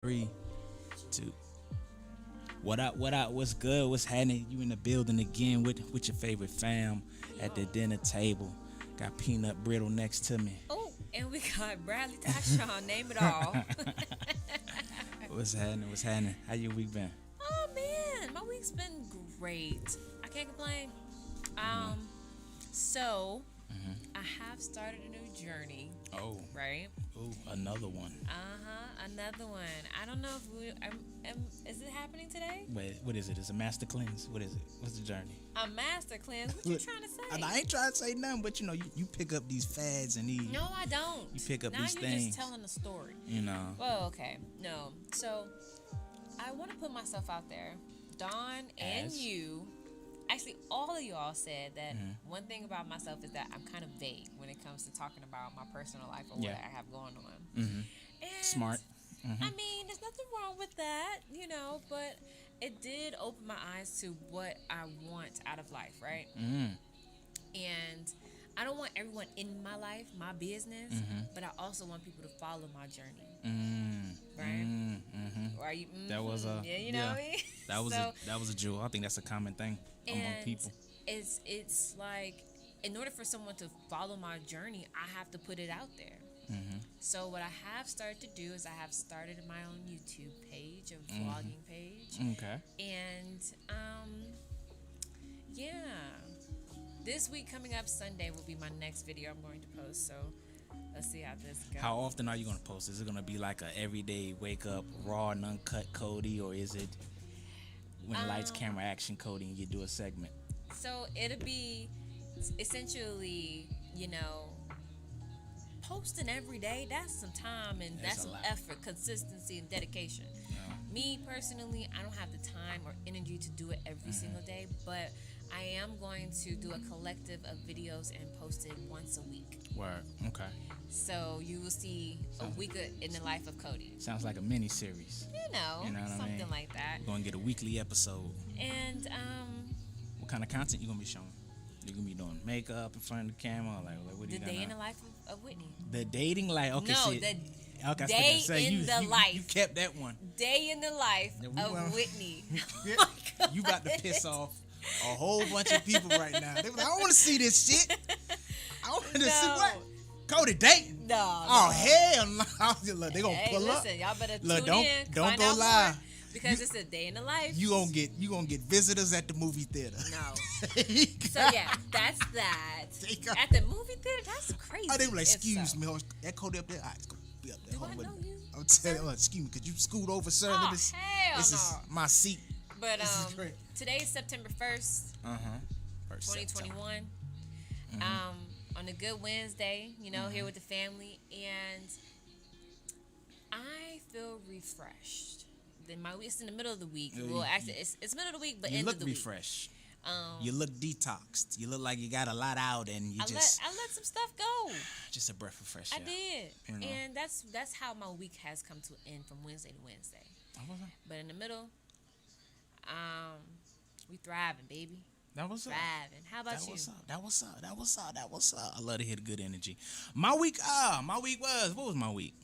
Three, two. What up? What up? What's good? What's happening? You in the building again with your favorite fam at the dinner table. Got peanut brittle next to me. Oh, and we got Bradley Tyshawn. Name it all. What's happening? What's happening? How your week been? Oh man, my week's been great. I can't complain. So I have started a new journey. Oh, Right. ooh, another one. Another one. I don't know if is it happening today? Wait, what is it? It's a master cleanse. What is it? What's the journey? A master cleanse. What you trying to say? And I ain't trying to say nothing, but you pick up these fads and these. No, I don't. You pick up now these you're things. just telling a story. You know. Well, okay. No. So I want to put myself out there. Dawn and As? you, actually all of y'all said that one thing about myself is that I'm kind of vague when it comes to talking about my personal life or Yeah. what I have going on. Mm-hmm. And Smart. Mm-hmm. I mean, there's nothing wrong with that, but it did open my eyes to what I want out of life, right? Mm. And I don't want everyone in my life, my business, but I also want people to follow my journey, right? Are you? That was a yeah, you know what I mean? That was So- that was a jewel. I think that's a common thing among and people. it's like, in order for someone to follow my journey, I have to put it out there. So what I have started to do is I have started my own YouTube page, a vlogging page, Okay. and yeah, this week coming up Sunday will be my next video I'm going to post. So let's see how this goes. How often are you gonna post? Is it gonna be like a everyday wake up raw and uncut Cody, or is it when lights, camera, action Cody, and you do a segment? So it'll be essentially, posting every day. That's some time and That's that's a some lot. effort, consistency, and dedication. Me personally, I don't have the time or energy to do it every single day, but I am going to do a collective of videos and post it once a week. Word. Okay. So you will see a week in the life of Cody. Sounds like a mini series. You know what I something mean? like that. We're gonna get a weekly episode. And What kind of content you gonna be showing? You gonna be doing makeup in front of the camera, like what do the you day gonna? in the life of Whitney. The dating life. Okay. No, see, the okay, I was day gonna say, in you, the you, life. You kept that one. Day in the life Yeah, we of wanna- Whitney. You about to piss off a whole bunch of people right now. They were like, I don't want to see this shit. I want to see No. what? Cody dating? No. Oh, hell no. I was just like, they gonna Hey, pull up. listen, y'all better Look, tune don't- in. don't find go out live. more, because it's a day in the life. You gonna get visitors at the movie theater. No. So yeah, that's that. They got- At the movie theater, that's crazy. Oh, they were like, if excuse so. me, that Cody up there. All right, it's gonna be up there. Do Hold I on, know you, I'm telling you, excuse me, could you scoot over, sir? Oh, this hell this is no. my seat. But This is great. today's September 1st, First September. 2021. On a good Wednesday, here with the family, and I feel refreshed. Then my week's in the middle of the week. Yeah, Well, you- actually, it's middle of the week, but You end look of the refreshed. week. You look detoxed. You look like you got a lot out, and you I let some stuff go. just a breath of fresh I air. did, You know. and that's how my week has come to an end from Wednesday to Wednesday. But in the middle, we thriving, baby. That was up. Thriving. How about That you? was up. That was up. That was up. That was up. I love to hear the good energy. My week was, what was my week?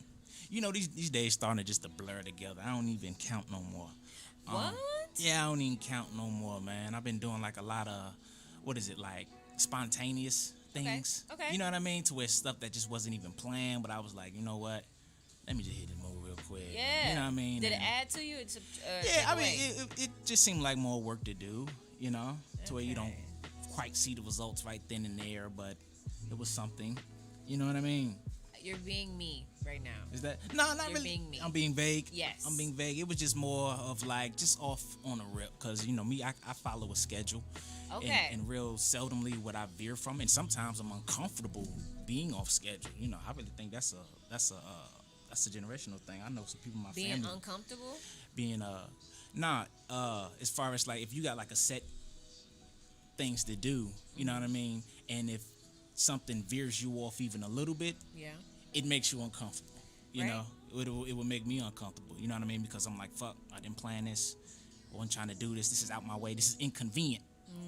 These days starting to just to blur together. I don't even count no more. What? Yeah, I don't even count no more, man. I've been doing like a lot of, like spontaneous things. Okay. You know what I mean? To where stuff that just wasn't even planned, but I was like, you know what? Let me just hit the move real quick. Yeah. You know what I mean? Did it And- add to you? Yeah, take I away? mean, it just seemed like more work to do, to where you don't Okay. quite see the results right then and there, but it was something. You know what I mean? You're being me right now. Is that no, not You're really? being me. I'm being vague. Yes. I'm being vague. It was just more of like just off on a rip, because me, I follow a schedule. Okay. And real seldomly would I veer from, and sometimes I'm uncomfortable being off schedule. I really think that's a generational thing. I know some people in my Being family uncomfortable. being as far as like if you got like a set things to do, you know what I mean, and if something veers you off even a little bit, Yeah. it makes you uncomfortable. Right. It would make me uncomfortable. You know what I mean? Because I'm like, fuck, I didn't plan this. I wasn't trying to do this. This is out my way. This is inconvenient.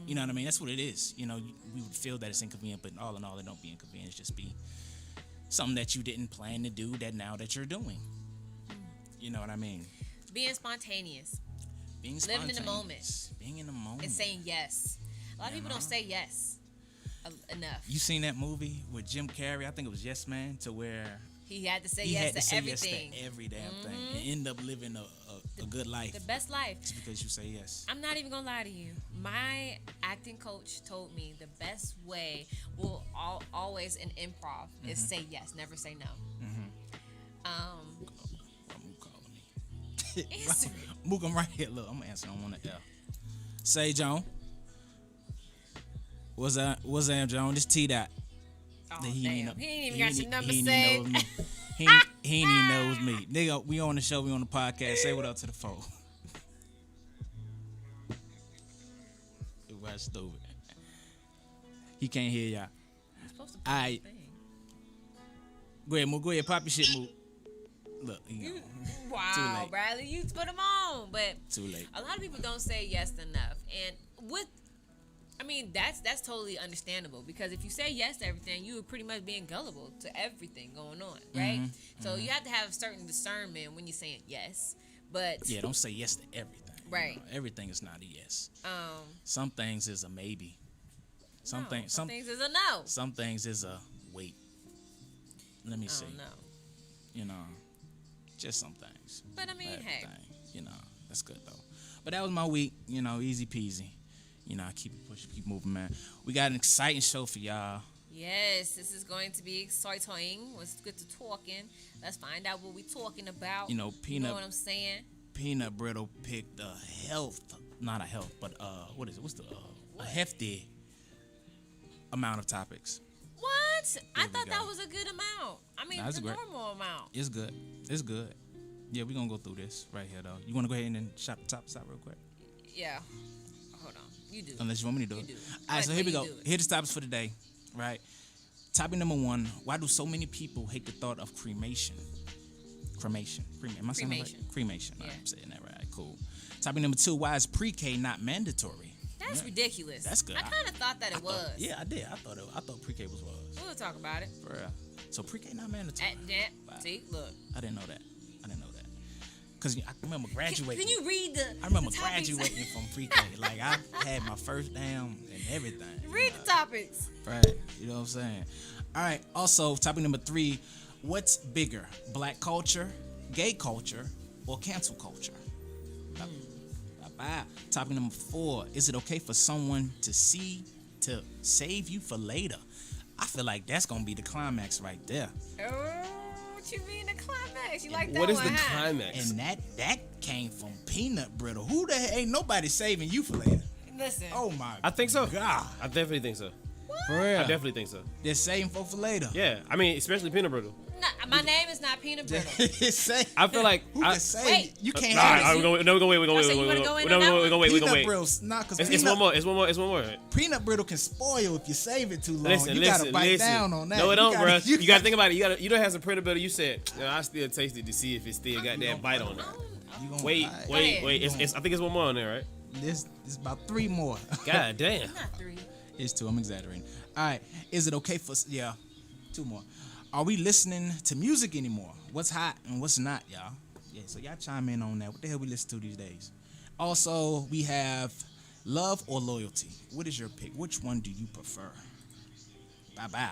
You know what I mean? That's what it is. We would feel that it's inconvenient, but all in all, it don't be inconvenient. It's just be something that you didn't plan to do that now that you're doing. You know what I mean? Being spontaneous. Being Living in the spontaneous. moment. Being in the moment. And saying yes. A lot of people don't say yes enough. You seen that movie with Jim Carrey? I think it was Yes Man, to where He had to say he yes had to to say everything. yes to every damn thing and end up living a good life. The best life. Just because you say yes. I'm not even gonna lie to you. My acting coach told me the best way will always in improv is say yes, never say no. Mook calling me. Answer it. Mook, I'm right here. Look, I'm answering on one of L. Say, John. What's that, John? This TDOT. Oh, He damn. ain't He ain't even got your number he ain't saved. even know me. He ain't even knows me. Nigga, we on the show, we on the podcast. Say what up to the phone. It was stupid. He can't hear y'all. You're supposed to put Alright. the thing. Go ahead, Mook. Go ahead, pop your shit, Mook. Look, he gone. Too Wow, late. Bradley, you put them on. But Too late. a lot of people don't say yes enough. And that's totally understandable, because if you say yes to everything, you are pretty much being gullible to everything going on, right? So you have to have a certain discernment when you're saying yes. But Yeah, don't say yes to everything. Right. You know, everything is not a yes. Some things is a maybe. Some no, things some things is a no. Some things is a wait. Let me see. Oh, no. You know, just some things. But I mean, Not hey. everything. You know, that's good though. But that was my week. You know, easy peasy. You know, I keep it pushing, keep moving, man. We got an exciting show for y'all. Yes, this is going to be exciting. Let's get to talking. Let's find out what we're talking about. You know, You know what I'm saying? Peanut Brittle picked not a health, but what is it? What's the a hefty amount of topics. What? I we thought go. that was a good amount. I mean, Nah, it's it's a great. normal amount. It's good. It's good. Yeah, we're gonna go through this right here though. You wanna go ahead and then shop the top real quick? Yeah. Hold on. You do. Unless you want me to do You it. do. All right, so Like here we when go. you do it. Here's the topics for today, right? Topic number 1, why do so many people hate the thought of cremation? Cremation. Am I saying that right? Cremation. Cremation. Yeah. I'm saying that right. Cool. Topic number 2, why is pre-K not mandatory? That's ridiculous. That's good. I kind of thought that it was. Yeah, I did. I thought pre-K was. We'll talk about it. For real. So pre-K not mandatory. Wow. See, look. I didn't know that. Because I remember graduating. Can you read the I remember the topics? graduating from pre-K. Like, I had my first damn and everything. Read the topics. Right. You know what I'm saying? All right. Also, topic number 3, what's bigger, black culture, gay culture, or cancel culture? Bye-bye. Topic number 4, is it okay for someone to save you for later? I feel like that's going to be the climax right there. Oh, what you mean the climax? You like that What is one, the huh? climax? And that came from Peanut Brittle. Who the hell? Ain't nobody saving you for later. Listen. Oh, my I think so. God. I definitely think so. For real. I definitely think so. They're saving for later. Yeah, I mean, especially peanut brittle. No, my name is not Peanut Brittle. I feel like Who can say Wait. you can't Nah, have we're gonna wait. We're gonna Oh, wait. so you We're wanna gonna go wait. in on that We're gonna wait. We're gonna Peanut wait. Brittle's not because It's one more. It's one more. Peanut Brittle can spoil if you save it too long. Listen, you listen, gotta bite listen. down on that. No, it don't, bro. You You gotta think about it. You don't have some peanut butter. You said, I still taste it to see if it still got that bite on it. You gonna Wait. ahead. I think it's one more on there, right? This about 3 more. God damn. Not 3. It's 2. I'm exaggerating. All right. Is it okay for 2 more? Are we listening to music anymore? What's hot and what's not, y'all? Yeah. So y'all chime in on that. What the hell we listen to these days? Also, we have love or loyalty. What is your pick? Which one do you prefer? Bye bye.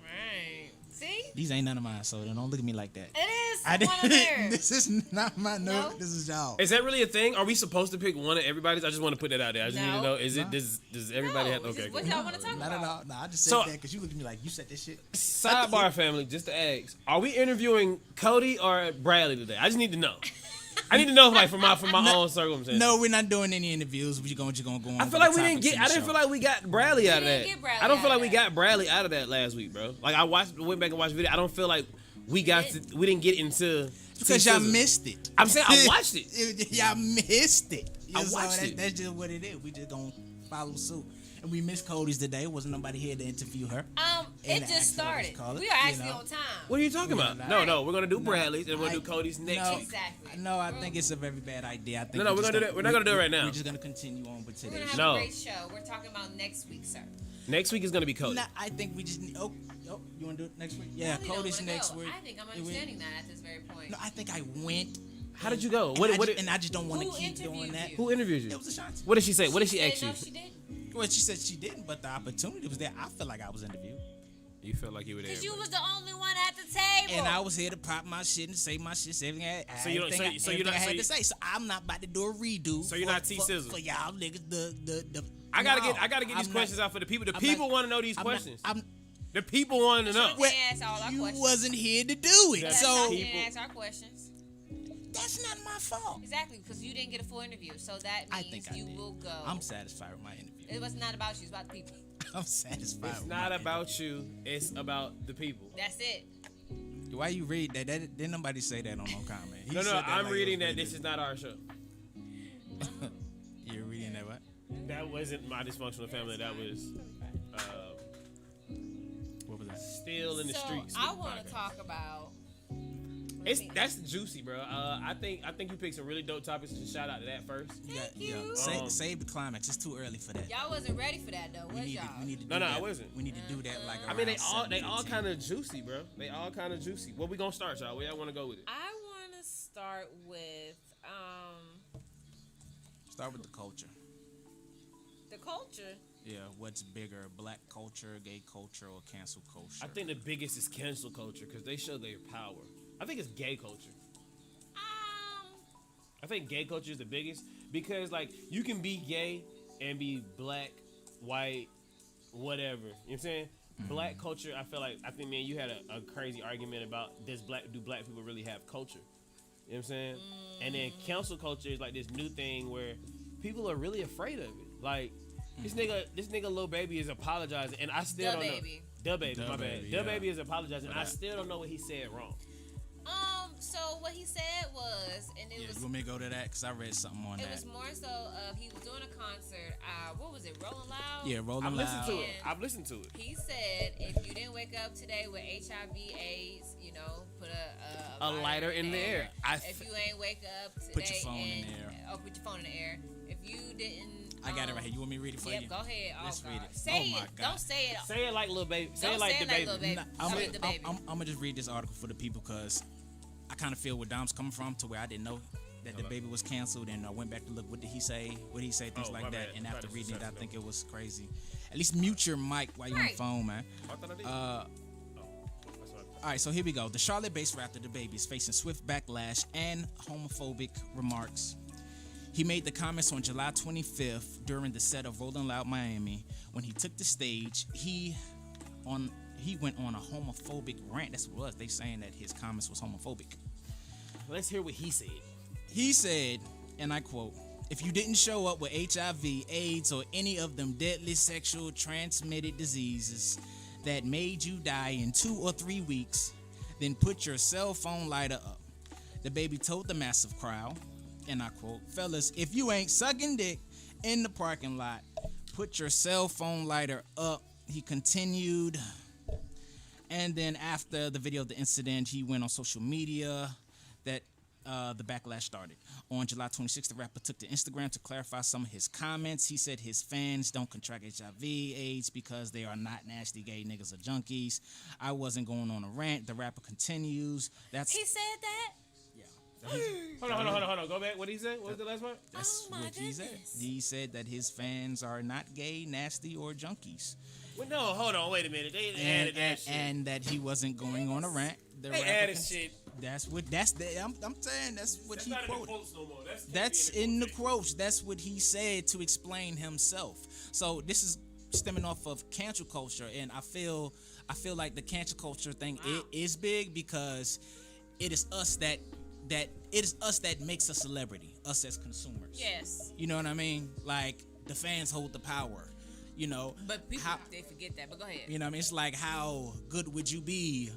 Right. See? These ain't none of mine, so don't look at me like that. It is I one of theirs. This is not my note. No? This is y'all. Is that really a thing? Are we supposed to pick one of everybody's? I just want to put that out there. I just need to No. know. Is it? Does everybody have? Okay. What Cool. y'all want to talk Not about? at all. Nah, I just said So- that because you look at me like you said this shit. Sidebar, family. Just to ask: are we interviewing Cody or Bradley today? I just need to know. I need to know, like, from my own circumstances. No, we're not doing any interviews. We're gonna go on. I feel like we didn't get. I didn't feel like we got Bradley out of didn't that. get Bradley I don't out feel of like we that. got Bradley out of that last week, bro. Like went back and watched the video. I don't feel like we didn't get into. because y'all missed it. I'm saying I watched it. Y'all missed it. I So watched it. That's just what it is. We just gonna follow suit. And we missed Cody's today. Wasn't nobody here to interview her. It And just started. call it, We are you actually know. on time. What are you talking about? Right. No, we're gonna do Bradley's and we're gonna do Cody's next No, week. Exactly. No, I think it's a very bad idea. I think No, we're gonna do that. We're not gonna do it right now. We're just gonna continue on with We're today's gonna have show. No. a great show. We're talking about next week, sir. Next week is gonna be Cody. Nah, I think we just need. Oh, you want to do it next week? Yeah, Really don't Cody's wanna next go. week. I think I'm understanding that at this very point. No, I think I went How did you go? And I just don't want to Who keep doing interviewed that. you? Who interviewed you? It was Ashanti. What did she say? What did she said ask you? no, she didn't. Well, she said she didn't, but the opportunity was there. I feel like I was interviewed. You felt like you were there. Because you was the only one at the table. And I was here to pop my shit and say my shit, say everything I, So you don't- everything so I, you're not- everything I so had you- to say. So I'm not about to do a redo. So you're not T-Sizzle. for y'all niggas. The I gotta no, get these I'm questions not- out for the people. The I'm people not- want to know these I'm not- questions. I'm, The people want to know. Well, ask all our you questions. wasn't here to do it, That's So so you people- didn't ask our questions. that's not my fault. Exactly, because you didn't get a full interview. So that I means think I you did. will go. I'm satisfied with my interview. It was not about you. It's about the people. I'm satisfied. It's with not my about you. It's about the people. That's it. interview. Why you read that? Didn't nobody say that on no comment. He No, said that I'm like it reading was that really this is not our show. You're reading that what? That wasn't my dysfunctional family. That was What was that? still in the So streets. I want to talk about. That's juicy, bro. I think you picked some really dope topics. So shout out to that first. Thank you. Save the climax. It's too early for that. Y'all wasn't ready for that though, was y'all? We need to No, do I that. wasn't. We need to do that like I mean, they around all 7, kind of juicy, bro. They all kind of juicy. Where we gonna start, y'all? Where y'all want to go with it? I want to start with Start with the culture. the culture. Yeah, what's bigger, black culture, gay culture, or cancel culture? I think the biggest is cancel culture because they show their power. I think it's gay culture. I think gay culture is the biggest because, like, you can be gay and be black, white, whatever. You know what I'm saying? Black culture, I think, man, you had a crazy argument about do black people really have culture? You know what I'm saying? And then cancel culture is like this new thing where people are really afraid of it. Like, this nigga Lil Baby is apologizing, and I still The don't Baby. know. The Baby, Da my bad. Baby, The yeah. Baby is apologizing, and I that. still don't know what he said wrong. So what he said was, and it Yeah, was you want me to go to that? Because I read something on it that. was more so of he was doing a concert. What was it? Rolling Loud. Yeah, Rolling I've listened Loud. to it. And I've listened to it. He said, if you didn't wake up today with HIV/AIDS, put a lighter in the air. If you ain't wake up today, Put your phone in the air. Put your phone in the air. If you didn't, I got it right here. You want me to read it for Yep, you? go ahead. Let's oh, read God. it. Say Oh, it. my God. Don't say it. Say it like Lil Baby. Say Don't it like the baby. Lil Baby. I'm Say the baby. gonna just read this article for the people because I kind of feel where Dom's coming from to where I didn't know that the baby was canceled, and I went back to look. What did he say? Things Oh, like my that. bad. And I after thought reading this it, I was think it was crazy. At least mute your mic while you're on the Right. phone, man. I thought I did. That's what All right, so here we go. The Charlotte-based rapper The Baby is facing swift backlash and homophobic remarks. He made the comments on July 25th during the set of Rolling Loud Miami. When he took the stage, he went on a homophobic rant. That's what it was. They saying that his comments was homophobic. Let's hear what he said. He said, and I quote, "If you didn't show up with HIV, AIDS, or any of them deadly sexual transmitted diseases that made you die in 2 or 3 weeks, then put your cell phone lighter up." The Baby told the massive crowd, and I quote, "Fellas, if you ain't sucking dick in the parking lot, put your cell phone lighter up." He continued, and then after the video of the incident, he went on social media that the backlash started. On July 26th, the rapper took to Instagram to clarify some of his comments. He said his fans don't contract HIV, AIDS because they are not nasty gay niggas or junkies. I wasn't going on a rant. The rapper continues. He said that. Hold on. Go back. What did he say? What was the last part? That's Oh my what he said. goodness. He said that his fans are not gay, nasty, or junkies. Well, no, hold on. Wait a minute. They added that shit. And that he wasn't going on a rant. The They rapper added shit. I'm saying that's what That's he not in the quoted. quotes no more. That's in the quotes. That's what he said to explain himself. So this is stemming off of cancel culture, and I feel like the cancel culture thing it is big because it is us that makes a celebrity, us as consumers. Yes. You know what I mean? Like the fans hold the power. You know. But people How- they forget that. But go ahead. You know what I mean? It's like how good would you be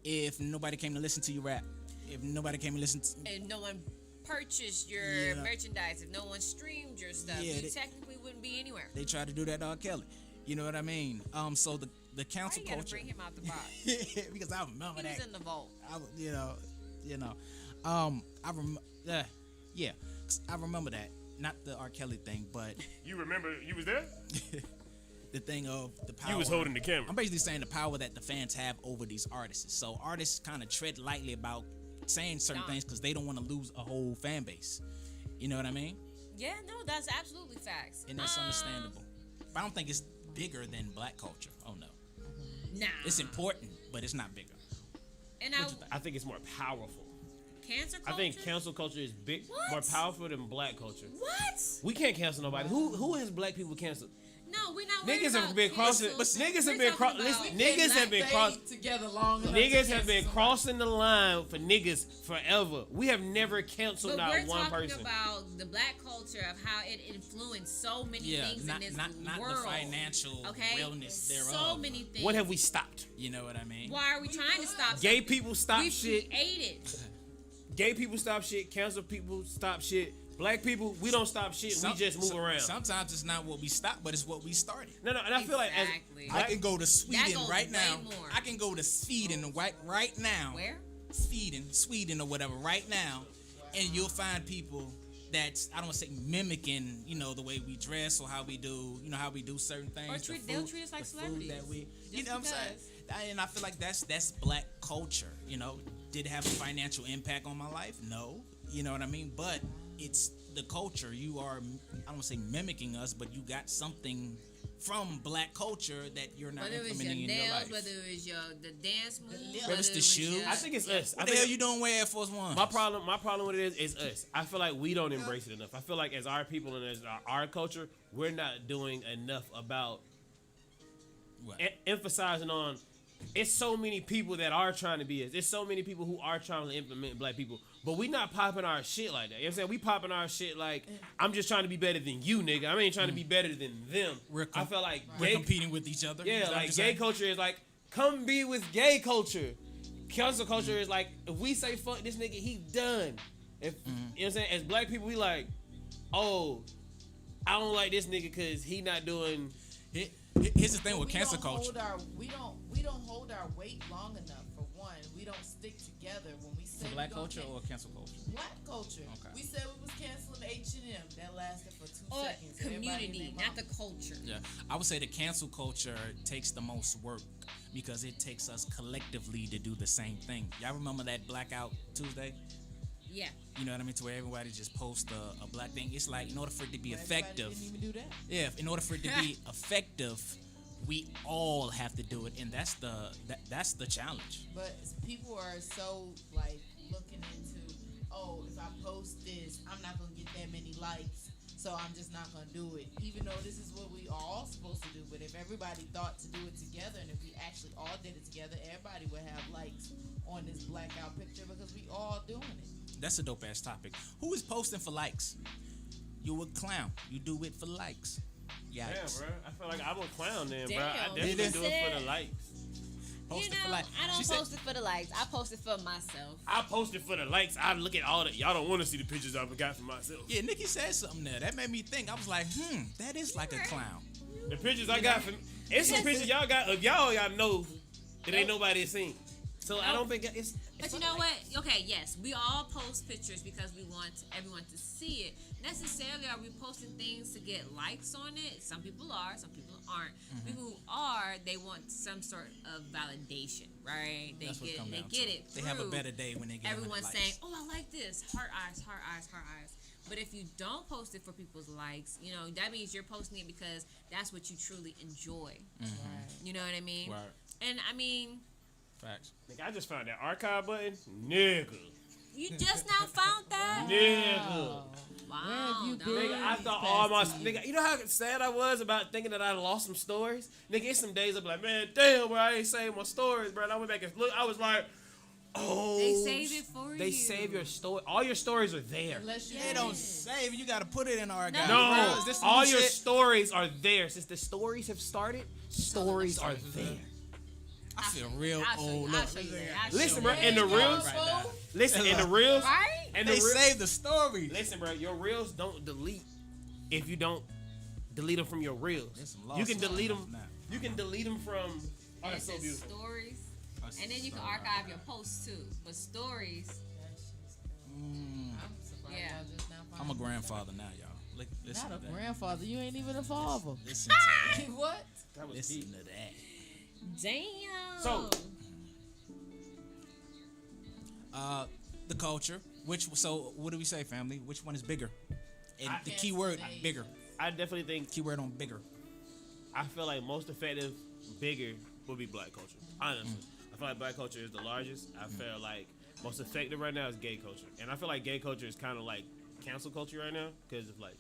if nobody came to listen to you rap? If nobody came to listen to And no one purchased your Yeah. merchandise, if no one streamed your stuff, Yeah, you they- technically wouldn't be anywhere. they tried to do that to R. Kelly. You know what I mean? So the Why cancel you gotta culture bring him out the box? because I remember He that. was in the vault. Yeah, 'cause I remember that. Not the R. Kelly thing, but You remember you was there? the thing of the power. You was holding the camera. I'm basically saying the power that the fans have over these artists. So artists kind of tread lightly about saying certain Done. things because they don't want to lose a whole fan base. You know what I mean? Yeah, no, that's absolutely facts. And that's understandable. But I don't think it's bigger than black culture. Oh no, Nah. it's important, but it's not bigger. And I think it's more powerful. cancer I culture? think cancel culture is big, What? more powerful than black culture. What? We can't cancel nobody. Who has black people canceled? No, we're not worried Niggas about have been crossing. cancel. Niggas have We're been talking crossing. about- Niggas have been crossing. together long enough. Niggas have been crossing the line for niggas forever. We have never canceled But not we're one talking person. about the black culture of how it influenced so many Yeah, things not in this not world. the financial Okay, realness thereof. so many things. What have we stopped? You know what I mean? Why are we trying to stop? Gay something? people stop we shit. created. Gay people stop shit. Cancel people stop shit. Black people, we don't stop shit. We just move around. Sometimes it's not what we stopped, but it's what we started. No, and I feel like as Exactly. I can go to Sweden goes right way now. more. I can go to Sweden right now. Where? Sweden or whatever right now, and you'll find people that's, I don't want to say mimicking, the way we dress or how we do, how we do certain things. Or they'll treat us like the food celebrities. that we, you Just know what I'm saying? And I feel like that's black culture. Did it have a financial impact on my life? No, you know what I mean. But it's the culture. You are, I don't want to say mimicking us, but you got something from black culture that you're not Whether it's your implementing in your nails, life. whether it's the dance move, Whether it's the shoes. I think it's us. What the hell you doing wearing Air Force One? My problem with it is us. I feel like we don't embrace it enough. I feel like as our people and as our culture, we're not doing enough about What? emphasizing on. It's so many people that are trying to be us. There's so many people who are trying to implement black people, but we not popping our shit like that. You know what I'm saying? We popping our shit like, I'm just trying to be better than you, nigga. I ain't trying to be better than them. I feel like We're competing with each other. yeah, Is that what like you're gay saying? culture is like, come be with gay culture. Cancel culture is like, if we say fuck this nigga, he done. If you know what I'm saying, as black people, we like, oh, I don't like this nigga because he not doing. Here's the thing with cancel culture. We don't hold our weight long enough. For one, we don't stick together when we say For black we gonna culture or cancel culture? black culture. Okay. We said we was canceling H&M. That lasted for 2 or seconds. Everybody and community, their not the mama. culture. Yeah, I would say the cancel culture takes the most work because it takes us collectively to do the same thing. Y'all remember that Blackout Tuesday? Yeah. You know what I mean? To where everybody just posts a black thing. It's like, in order for it to be Everybody effective, didn't even do that. yeah, in order for it to be effective, we all have to do it, and that's the challenge. But people are so like looking into, oh, if I post this, I'm not gonna get that many likes, so I'm just not gonna do it. Even though this is what we are all supposed to do. But if everybody thought to do it together, and if we actually all did it together, everybody would have likes on this blackout picture because we all doing it. That's a dope ass topic. Who is posting for likes? You a clown. You do it for likes. Damn, Yikes. bro. I feel like I'm a clown then, bro. Damn. I definitely do it for the likes. Post it for I likes. don't She said- post it for the likes. I post it for myself. I posted for the likes. I look at all the. Y'all don't want to see the pictures I've got for myself. Yeah, Nikki said something there. That made me think. I was like, that is like a clown. The pictures I got for it's some pictures y'all got of y'all know it ain't nobody seen. So I don't think it's But you know what? Okay, yes, we all post pictures because we want everyone to see it. Necessarily, are we posting things to get likes on it? Some people are, some people aren't. People who are, they want some sort of validation, right? They That's what it come they down get to. it. They have a through better day when they get everyone's likes. saying, "Oh, I like this." Heart eyes, heart eyes, heart eyes. But if you don't post it for people's likes, that means you're posting it because that's what you truly enjoy. You know what I mean? Right. And I mean, Facts. Nigga, I just found that archive button. Nigga. you just now found that? Nigga. Wow. you dog. been? Nigga, I thought These all my past 2 nigga. You know how sad I was about thinking that I lost some stories. Nigga, it's some days I be like, man, damn, bro, I ain't saved my stories, bro. And I went back and look. I was like, oh, They save it for They you. save your story. All your stories are there. Unless you They don't save. You got to put it in archive. No. No, Bro, is this all new your shit? stories are there. Since the stories have started, stories are there. I feel real I'll show you, old. I'll Look, show you look, that, look. I'll show Listen, you bro, that. and the reels. Right now. Listen, and the reels. Right? And They the save the stories. Listen, bro, your reels don't delete if you don't delete them from your reels. There's some You can lawsuits delete going them. on now. You can delete them from. Oh, And that's it so says beautiful. stories. And then you can archive your posts too. But stories, I'm surprised Yeah. y'all just now I'm a finding grandfather now, y'all. Listen Not to a that. grandfather. You ain't even a father. Listen to that. What? That was Listen deep. to that. damn. So- the culture. So what do we say, family? Which one is bigger? And the key word, bigger. I definitely think Keyword on bigger. I feel like most effective, bigger would be black culture. Honestly, I feel like black culture is the largest. I feel like most effective right now is gay culture, and I feel like gay culture is kind of like cancel culture right now because of like.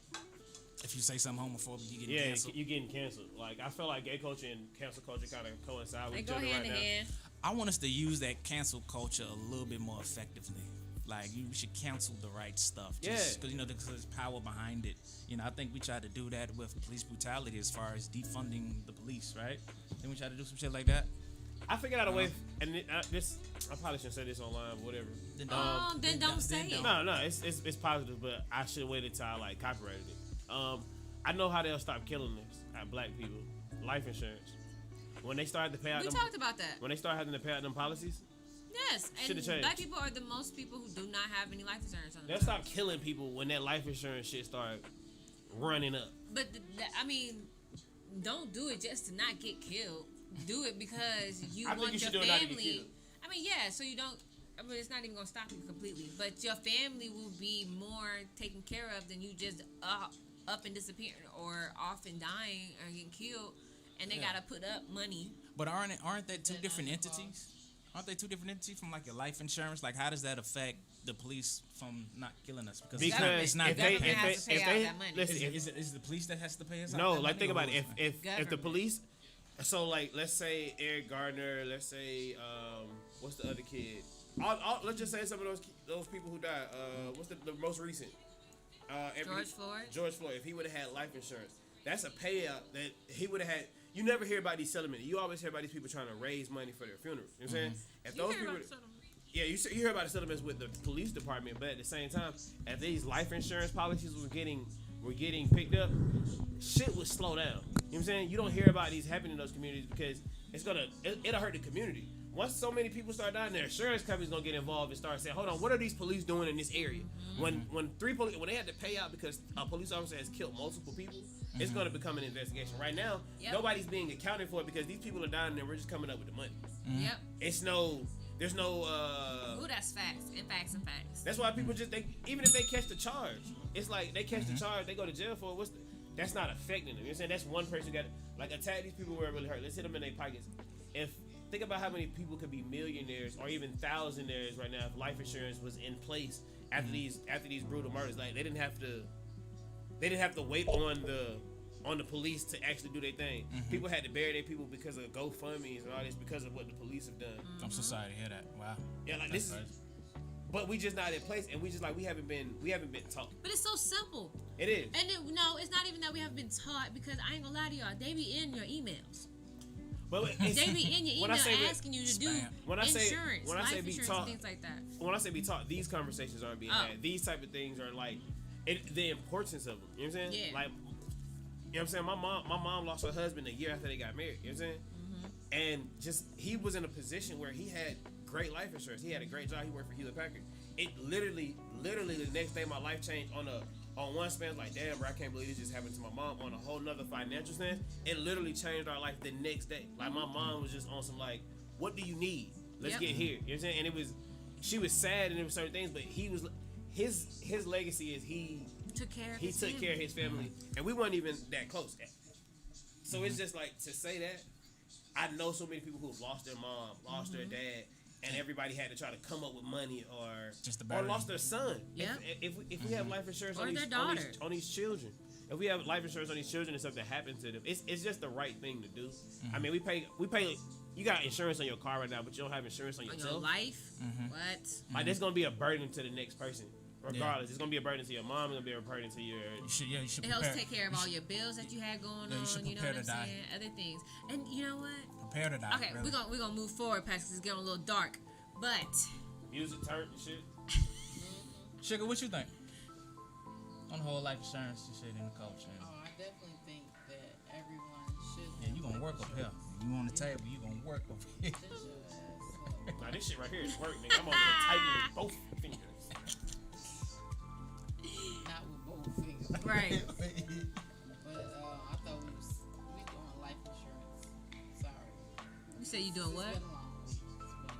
If you say something homophobic, you getting canceled. You getting canceled. Like I feel like gay culture and cancel culture kind of coincide with They each go other hand right in now. hand. I want us to use that cancel culture a little bit more effectively. Like we should cancel the right stuff. Just because there's power behind it. I think we tried to do that with police brutality as far as defunding the police, right? Then we tried to do some shit like that. I figured out a way, and this I probably shouldn't say this online, but whatever. Then don't say it. No, it's positive, but I should have waited till I like copyrighted it. I know how they'll stop killing us at black people. Life insurance. When they started to pay out, We talked about that. when they start having to pay out them policies, Yes, Should've and changed. black people are the most people who do not have any life insurance on they'll them. stop killing people when that life insurance shit start running up. But I mean, don't do it just to not get killed. Do it because you I think want you your should do it not to get family. killed. I mean, yeah. So you don't. I mean, it's not even gonna stop you completely, but your family will be more taken care of than you just up and disappearing or off and dying or getting killed, and they gotta put up money. But aren't they two different entities? Aren't they two different entities from like your life insurance? Like how does that affect the police from not killing us? Because it's not if that they, bad. have to pay out that money. listen, Is it the police that has to pay us? out no, that like money, think or about who's it. If the Government. police, so like let's say Eric Gardner, let's say what's the other kid? Let's just say some of those people who died. What's the most recent? George Floyd. If he would have had life insurance, that's a payout that he would have had. You never hear about these settlements. You always hear about these people trying to raise money for their funerals. You know what I'm saying? If those people, yeah, you hear about the settlements with the police department, but at the same time, if these life insurance policies were getting picked up, shit would slow down. You know what I'm saying? You don't hear about these happening in those communities because it'll hurt the community. Once so many people start dying, their insurance company's gonna get involved and start saying, "Hold on, what are these police doing in this area?" When they had to pay out because a police officer has killed multiple people, it's gonna become an investigation. Right now, nobody's being accounted for it because these people are dying and we're just coming up with the money. Yep. There's no. Ooh, that's facts. Facts. That's why people even if they catch the charge, it's like they catch the charge, they go to jail for it. That's not affecting them. You know what I'm saying? That's one person who got like attack these people where it really hurt. Let's hit them in their pockets. Think about how many people could be millionaires or even thousandaires right now if life insurance was in place after these brutal murders. Like they didn't have to wait on the police to actually do their thing. People had to bury their people because of GoFundMe's and all this because of what the police have done. I'm so sorry to hear that. Wow. Yeah, like this is. But we just not in place, and we just like we haven't been taught. But it's so simple. It is. And no, it's not even that we haven't been taught because I ain't gonna lie to y'all. They be in your emails. But They be in your email asking you to do insurance, when I say life be insurance, taught, things like that. when I say be taught, these conversations aren't being had. These type of things are like the importance of them. You know what I'm saying? Yeah. Like, you know what I'm saying? My mom lost her husband a year after they got married. You know what I'm saying? And just he was in a position where he had great life insurance. He had a great job. He worked for Hewlett Packard. It literally the next day my life changed on one span. Like, damn, bro, I can't believe this just happened to my mom. On a whole nother financial stance, it literally changed our life the next day. Like, my mom was just on some like, what do you need? Let's get here. You know what I'm saying? And she was sad and there were certain things, but he was his legacy is he took care of his family, and we weren't even that close. So it's just like to say that. I know so many people who have lost their mom, lost their dad, and everybody had to try to come up with money or lost their son. Yeah. If we have life insurance Or on their these children, if we have life insurance on these children and something happens to them, it's just the right thing to do. I mean, we pay. You got insurance on your car right now, but you don't have insurance on yourself. your life. What? Like, that's gonna be a burden to the next person. Regardless, it's gonna be a burden to your mom. It's gonna be a burden to your. You should It helps take care of all your bills that you had going on. You know what I'm saying? Other things, and you know what? Prepare to die. Okay, really. we're gonna move forward past because it's getting a little dark. But Music turn and shit. Sugar, what you think on the whole life insurance and shit in the culture? I definitely think that everyone should. Yeah, you gonna work up here. You on the table, you gonna work over here. Nah, this shit right here is work, nigga. I'm over here tightening both fingers. Not with both fingers. right, But I thought we doing life insurance. Sorry. you say you doing what? It's been a long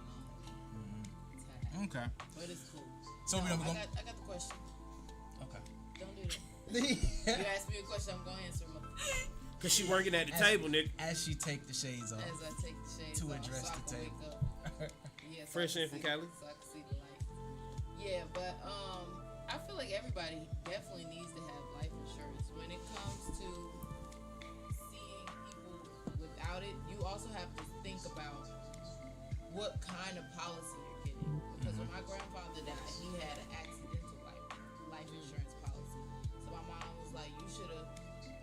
week. It's been a long week. Okay. But it's cool. So we No, don't I go. got the question. Okay. Don't do that. You asked me a question, I'm gonna answer them Cause she working at the table, nigga. As she take the shades off. as I take the shades To off, address so I the can table. wake up. Yeah, Fresh I in can from see- Cali. So I can see the light. Yeah, but I feel like everybody definitely needs to have life insurance. When it comes to seeing people without it, you also have to think about what kind of policy you're getting. Because when my grandfather died, he had an accidental life insurance policy. So my mom was like, you should have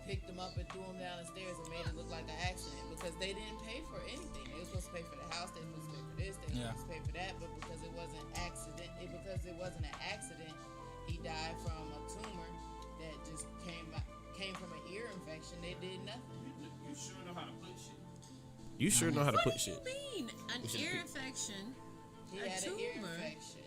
picked him up and threw him down the stairs and made it look like an accident, because they didn't pay for anything. They were supposed to pay for the house, they were supposed to pay for this, they were supposed to pay for that, but because it wasn't an accident, he died from a tumor that just came from an ear infection. They did nothing. You sure know how to put shit. You sure know how to put shit. What do you mean? An We should've ear picked- infection? He A had an ear tumor? infection,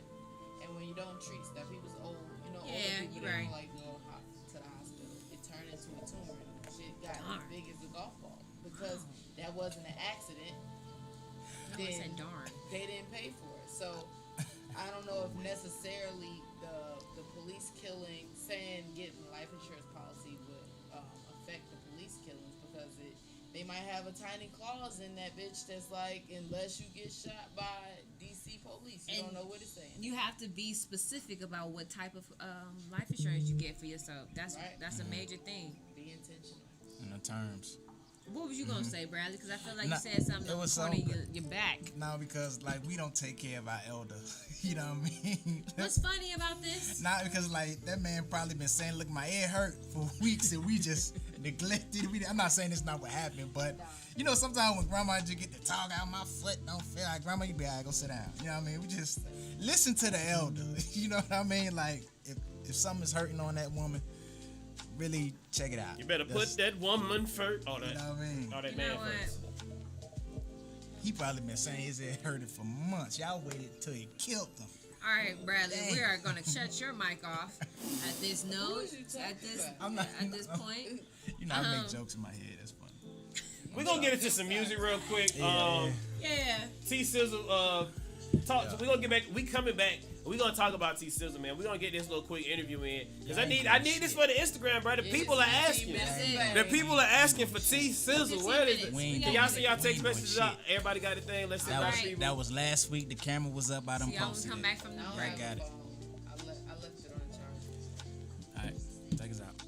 and when you don't treat stuff, he was old. You know, Yeah, older people you're they right. don't like go to the hospital. It turned into a tumor. And shit got Darn. as big as a golf ball because that wasn't an accident. I Then said darn. they didn't pay for it. So I don't know if necessarily the police killing, saying getting a life insurance policy would affect the police killings, because they might have a tiny clause in that bitch that's like, unless you get shot by DC police, you And don't know what it's saying. You have to be specific about what type of life insurance you get for yourself. That's Right. that's a major thing. Be intentional. In the terms. What was you gonna say, Bradley? Because I feel like Nah, you said something it on the was corner of something- your back. No, because like we don't take care of our elder. You know what I mean? What's funny about this? Not because like that man probably been saying, look, my ear hurt for weeks and we just neglected. I'm not saying it's not what happened, but you know, sometimes when grandma just get to talk out, my foot don't feel like, grandma, you be all right, go sit down. You know what I mean? We just listen to the elder. You know what I mean? Like if something's hurting on that woman, really check it out. You better put that woman first. Oh, that. You know what I mean? Oh, that You man know what? first. He probably been saying his head hurted for months. Y'all waited until he killed him. All right, Bradley, Dang. we are gonna shut your mic off at this note. you talking At this about? I'm not- at this point. You know, I make jokes in my head. That's funny. We're gonna get into some music real quick. Yeah. Yeah. T Sizzle, talk. So we're gonna get back. We coming back. We're gonna talk about T Sizzle, man. We're gonna get this little quick interview in because I need this for the Instagram, bro. The people are asking. The people are asking for T Sizzle. Where is it? 15 We ain't Can doing y'all see y'all We text ain't doing messages out? shit. Everybody got a thing. Let's see That about was, people. that was last week. The camera was up. I done See, I was posted come it. back from the I don't break. have got a it. phone. I left it on the charger. All right, take us out.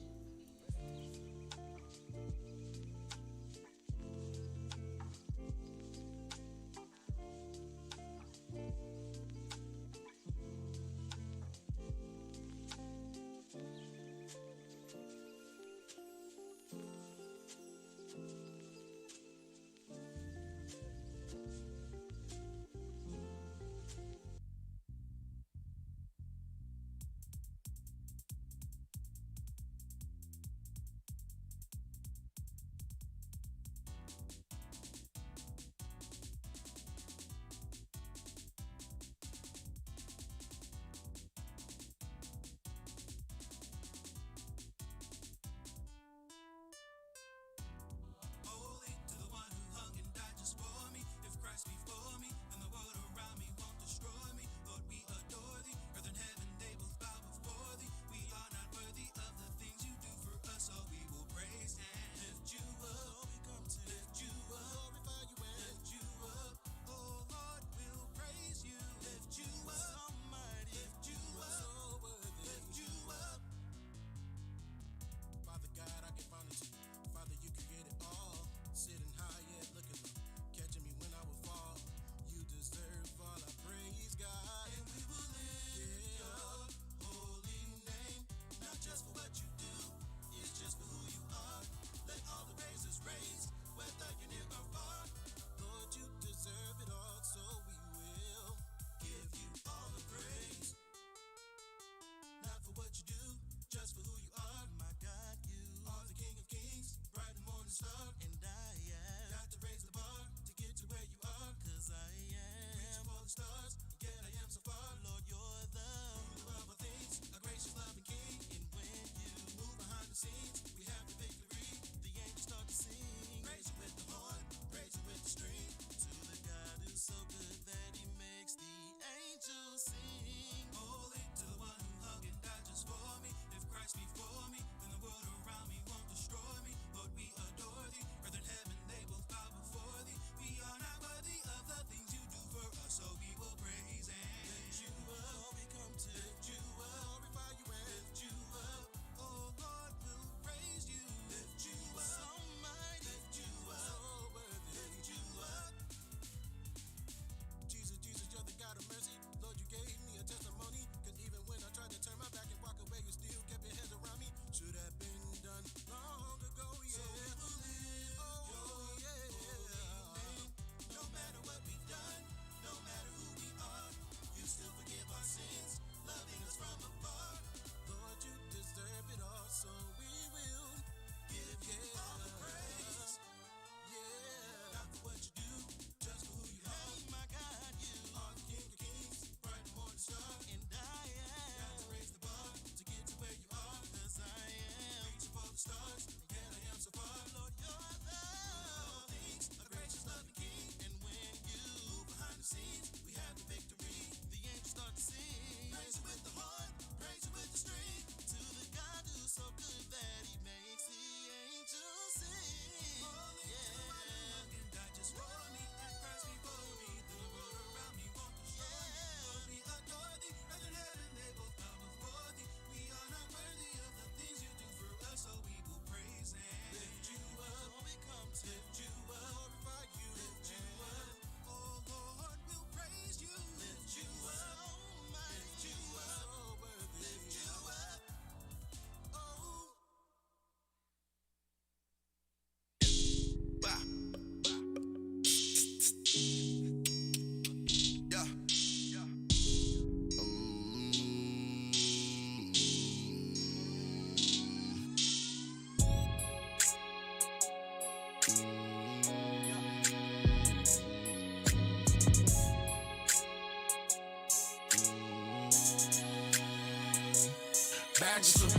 Bachelor.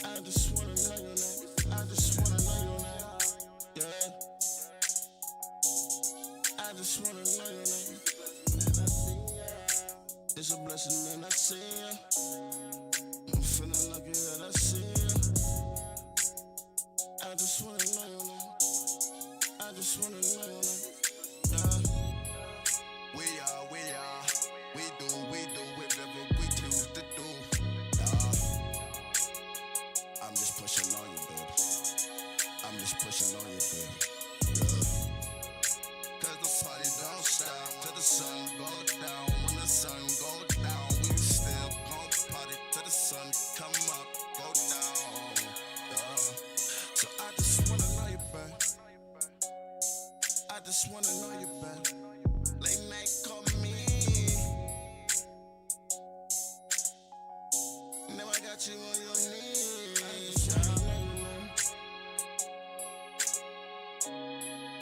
I just wanna know your name. I just wanna know your name. Yeah. I just wanna know your name. It's a blessing and I see ya. I'm feeling lucky that I see ya. I just wanna know your name. I just wanna know your name. Yeah. We do whatever we choose to do. I'm just pushing on you, baby. I'm just pushing on you, baby. Cause the party don't stop till the sun go down. When the sun go down, we still gon' party till the sun come up, go down. So I just wanna know you, babe. I just wanna know you, babe. Late night call me. Now I got you on your knees.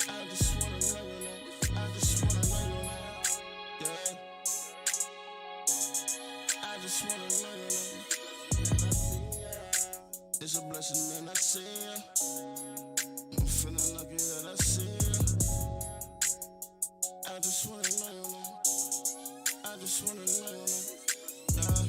I just wanna know your name. I just wanna know your name. Yeah. I just wanna know your name. It's a blessing and I see ya. I'm feeling lucky that I see ya. I just wanna know your name. I just wanna know your name. Yeah.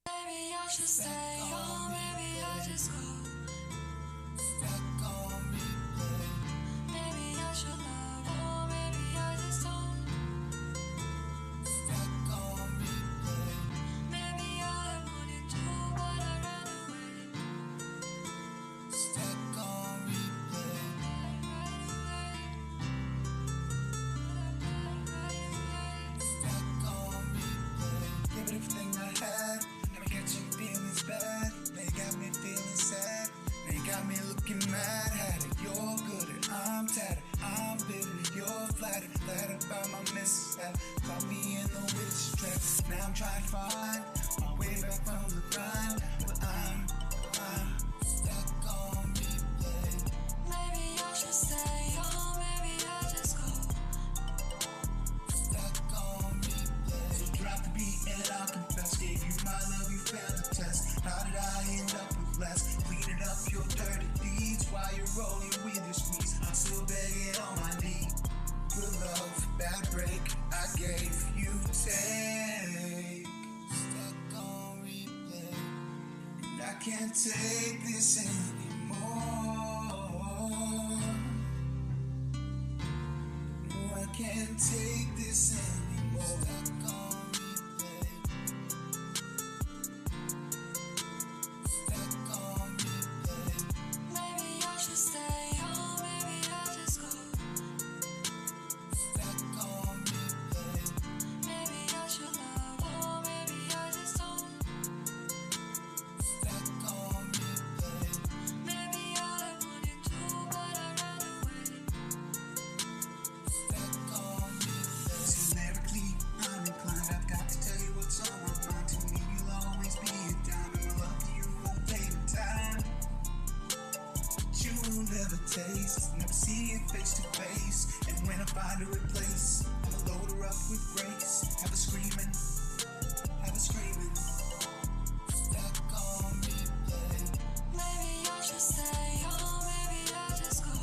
Maybe I should stay, or maybe I just go. Stuck on replay. Maybe I should love, or maybe I just don't. Stuck on replay. Maybe I wanted to, but I ran away. Stuck on replay. Stuck on replay. Give it everything I had. Never catch you feeling bad. Now you got me feeling sad. Now you got me looking mad. Had it, you're good and I'm tattered. I'm bitter, you're flattered. Flattered by my mishap. Caught me in the witch trap. Now I'm trying to find my way back from the grind. But I'm stuck on replay. Maybe I should stay, or maybe I just go. Stuck on replay. So drop the beat and I'll confess. Gave you my love, you failed the test. How did I end up with less? Cleaning up your dirty deeds while you're rolling with your squeeze. I'm still begging on my knees. Good love, bad break. I gave you take. Stuck on replay. And I can't take this anymore. No, I can't take this anymore. Stuck on replay. Stuck on replay. Maybe I should stay, or maybe I just go. Stuck on replay. Maybe I should love, or maybe I just don't. Stuck on replay. Maybe I wanted to, but I ran away. Stuck on replay. See, lyrically, I'm inclined. I've got to tell you what's on my mind. To me, you'll always be a dime. And my love to you will play the time. But you will never taste, never see it face to face. And when I find her a place, I'ma load her up with grace. Have her screaming, have her screaming. Stuck on replay. Maybe I should stay, or maybe I just go.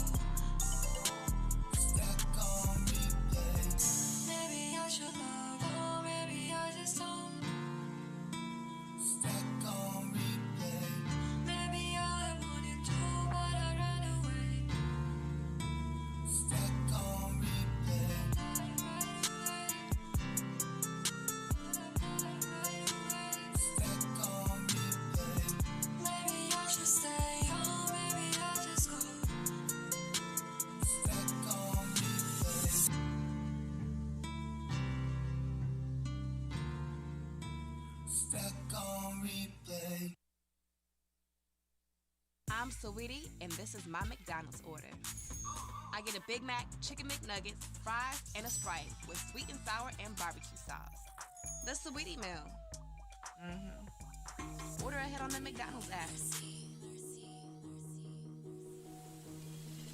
Stuck on replay. Maybe I should love, or maybe I just don't. Stuck on replay. Maybe I wanted to, but I ran away. I'm Saweetie, and this is my McDonald's order. I get a Big Mac, chicken McNuggets, fries, and a Sprite with sweet and sour and barbecue sauce. The Saweetie meal. Order ahead on the McDonald's app.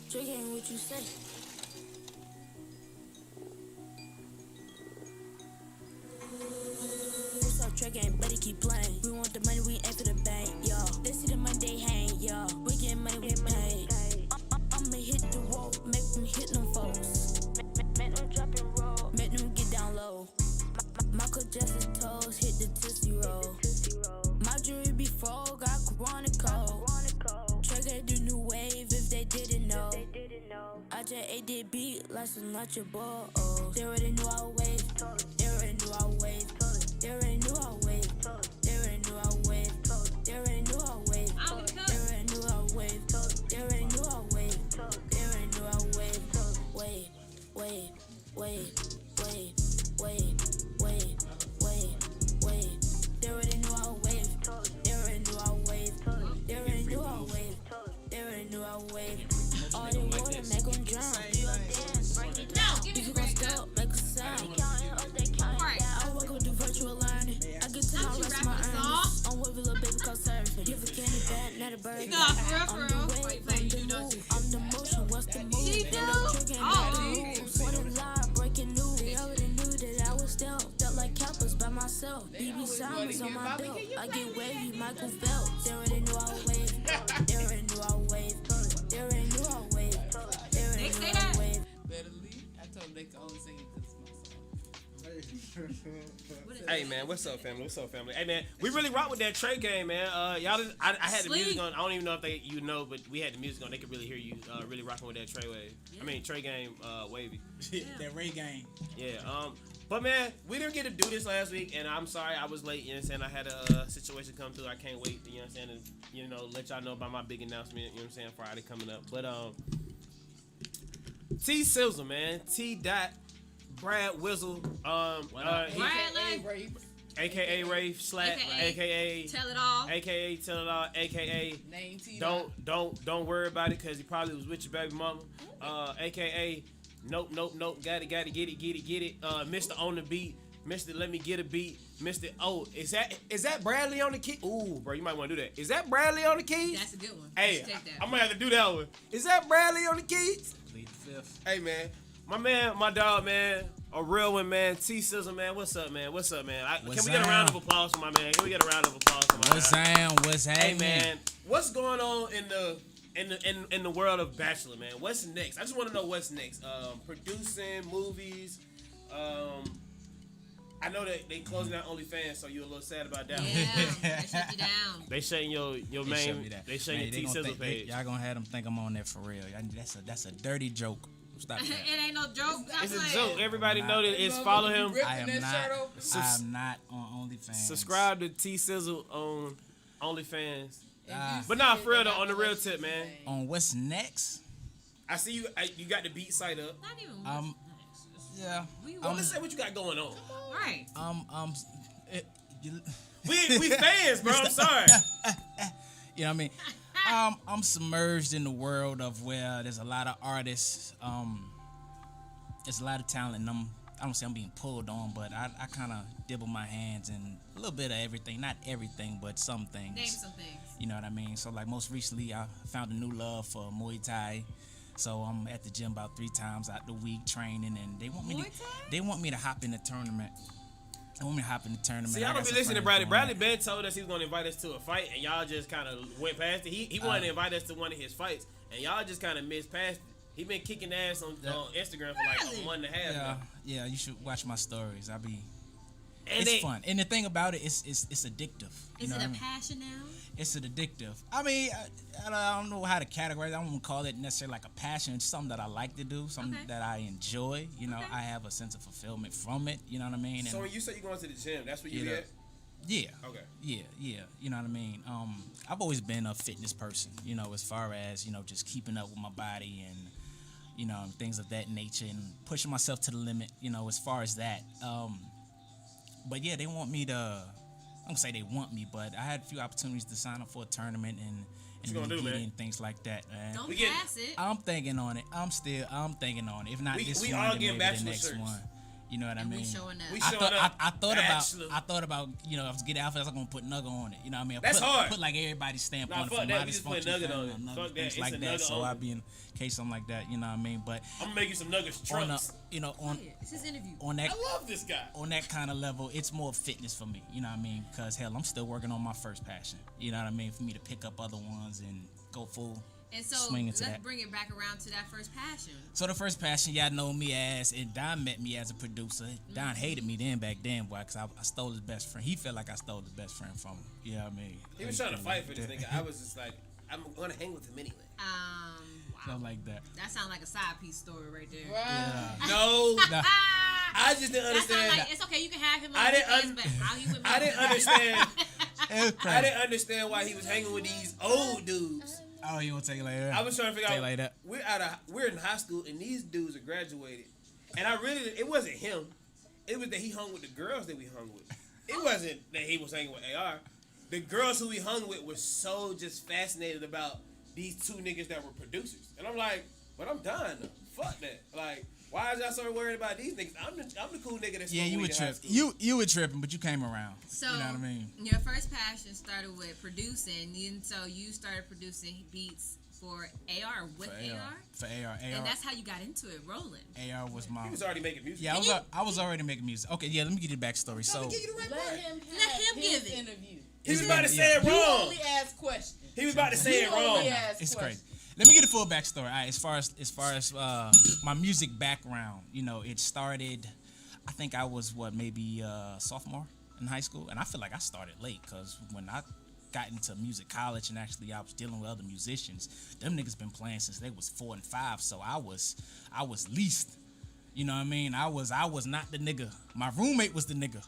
Drake ain't what you say. What's up, Drake ain't, but he keep playing. We want the money, we aim for the bank, yo. They see the money, they hang, yo. We get money, we pay. I'ma hit the wall, make them hit them folks. Make them drop and roll, make them get down low. Michael Jackson toes hit the Tootsie Roll. My jewelry be full, got Corona cold. Trigger the new wave if they didn't know. I just ate that beat like some not your ball. They already knew our wave. They already knew our wave. They already knew our wave. They already knew our wave. They already knew our wave. They already knew our wave. They already knew our wave. They already knew our wave. Wave, wave, wave, wave, wave, wave, wave, wave. They already knew our wave. They already knew our wave. They already knew our wave. They already knew our wave. All they want to make them drown. If you gon' stop, make a sound. I work with the virtual learning. I get to my rest my earnings. I'm with a little baby called surfing. Give a candy bag, not a bird. I'm the wave, I'm the move. I'm the motion, what's the move? She do? For the line, breaking news. They already knew that I was still felt like campus by myself. BB Simons on my belt. I get wavy, Michael Phelps. They already knew our wave. They already knew our wave. They already knew our wave. They already knew our wave. Better leave. I told them they could only sing it because it's my song. Hey man, what's up, family? What's up, family? Hey man, we really rock with that Trey game, man. Y'all, I had the music on. I don't even know if you know, but we had the music on. They could really hear you. Really rocking with that Trey wave. Yeah. I mean Trey game, wavy. That Ray game. Yeah. But man, we didn't get to do this last week, and I'm sorry I was late. You know what I'm saying? I had a situation come through. I can't wait. You know what I'm saying? And, let y'all know about my big announcement. You know what I'm saying? Friday coming up. But T Sizzle, man. T. Dot. Brad Wizzle. AKA Rafe Slat. AKA Tell It All. AKA Tell It All. AKA Name T. Don't worry about it because he probably was with your baby mama. AKA Nope, got it, get it. Mr. On the beat, Mr. Let me get a beat, Mr. Oh, is that Bradley on the key? Ooh, bro, you might want to do that. Is that Bradley on the keys? That's a good one. Hey, I'm gonna have to do that one. Is that Bradley on the keys? Plead the fifth. Hey man, my dog, man, a real one, man. T Sizzle, man. What's up, man? Can we get a round of applause for my man? Can we get a round of applause for my man? What's happening? Hey man, what's going on in the world of Bachelor, man? What's next? I just want to know what's next. Producing movies. I know that they closing down OnlyFans, so you're a little sad about that. Yeah, they shut you down. They shutting your main. They shutting your T Sizzle page. Y'all gonna have them think I'm on there for real. That's a dirty joke. Stop that. It ain't no joke. It's a joke. Everybody know that it's follow him. I am not on OnlyFans. Subscribe to T Sizzle on OnlyFans. But nah, for real though, on the real tip, man. On what's next? I see you. You got the beat site up. Not even. Yeah. Well, let's say what you got going on. Right. We fans, bro. I'm sorry. You know what I mean? I'm submerged in the world of where there's a lot of artists. There's a lot of talent, and I don't say I'm being pulled on, but I kind of dibble my hands in a little bit of everything. Not everything, but some things. Name some things. You know what I mean? So like most recently, I found a new love for Muay Thai. So I'm at the gym about 3 times out the week training, and they want me to hop in the tournament. They want me to hop in the tournament. See, I don't be listening to Bradley. Bradley Ben told us he was going to invite us to a fight, and y'all just kind of went past it. He wanted to invite us to one of his fights, and y'all just kind of missed past it. He been kicking ass on Instagram for like a month and a half. Yeah, you should watch my stories. It's fun, and the thing about it is it's addictive. Is it a passion now? It's an addictive. I mean, I don't know how to categorize it. I don't want to call it necessarily like a passion. It's something that I like to do, something that I enjoy. You know, I have a sense of fulfillment from it. You know what I mean? So when you say you're going to the gym, that's where you at? Yeah. Okay. Yeah. You know what I mean? I've always been a fitness person, you know, as far as, you know, just keeping up with my body and, you know, things of that nature and pushing myself to the limit, you know, as far as that. But yeah, they want me to gonna say they want me, but I had a few opportunities to sign up for a tournament and you gonna do, man? and things like that. Man. Don't We get- pass it. I'm thinking on it. I'm thinking on it. If not this we one, all then get maybe the bachelor next shirts. one. You know what I And mean? we showing up. We I showing thought up. I thought Bachelor. about you know, I was getting outfits. I was gonna put Nugget on it. You know what I mean? That's put, hard. Put like everybody's stamp Nah, on it. fuck From that. my We just put dysfunctional Nugget on family, it. Nugget, Fuck that. things It's like a that. Nugget So only. I'd be in case something like that. You know what I mean? But I'm gonna make you some nuggets on trunks. you know on Yeah, it's his interview. on that I love this guy. on that kind of level, it's more fitness for me. You know what I mean? Because hell, I'm still working on my first passion. You know what I mean? For me to pick up other ones and go full. And so Swing into let's that. bring it back around to that first passion. So the first passion, y'all know me as, and Don met me as a producer. Don hated me then back then, boy, because I stole his best friend. He felt like I stole his best friend from him. You know what I mean? He was trying to fight for this nigga. I was just like, I'm gonna hang with him anyway. Wow. Something like that. That sounds like a side piece story right there. Right. No, Nah, I just didn't That sounds understand. like it's okay. You can have him. I on didn't weekends, un- but how he with me? I didn't understand. it was I crazy. didn't understand why he was hanging with these old dudes. Oh, you want to take it like that? I was trying to figure Say out. like that. We're in high school and these dudes are graduated, and it wasn't him. It was that he hung with the girls that we hung with. It wasn't that he was hanging with AR. The girls who we hung with were so just fascinated about these two niggas that were producers, and I'm like, but I'm done. Fuck that. Like, why is y'all so worried about these niggas? I'm the cool nigga that's Yeah, you were in high tripping. school. You were tripping, but you came around. So you know what I mean? your first passion started with producing, and so you started producing beats for AR with AR, For AR. and that's how you got into it, rolling. AR was my. He was already making music. Yeah, I was already making music. Okay, yeah, let me give you the backstory. So, Let him Let him his give it. interview. He was about to say it You wrong. only ask questions. He was about to say You it only wrong. ask it's questions. crazy. Let me get a full backstory. All right, as far as my music background, you know, it started. I think I was maybe sophomore in high school, and I feel like I started late because when I got into music college and actually I was dealing with other musicians, them niggas been playing since they was 4 and 5. So I was least. You know what I mean? I was not the nigga. My roommate was the nigga,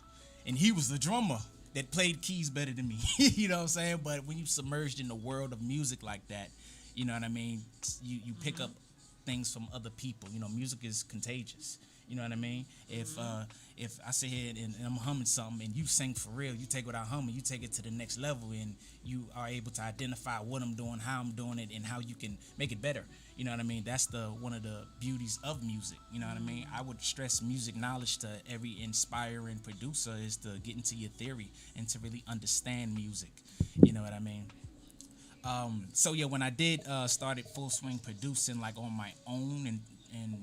and he was the drummer that played keys better than me. You know what I'm saying? But when you submerged in the world of music like that, you know what I mean? You pick up things from other people. You know, music is contagious. You know what I mean? If I sit here and I'm humming something and you sing for real, you take what I hum and you take it to the next level, and you are able to identify what I'm doing, how I'm doing it, and how you can make it better. You know what I mean? That's one of the beauties of music. You know what I mean? I would stress music knowledge to every inspiring producer is to get into your theory and to really understand music. You know what I mean? So yeah, when I did started full swing producing like on my own and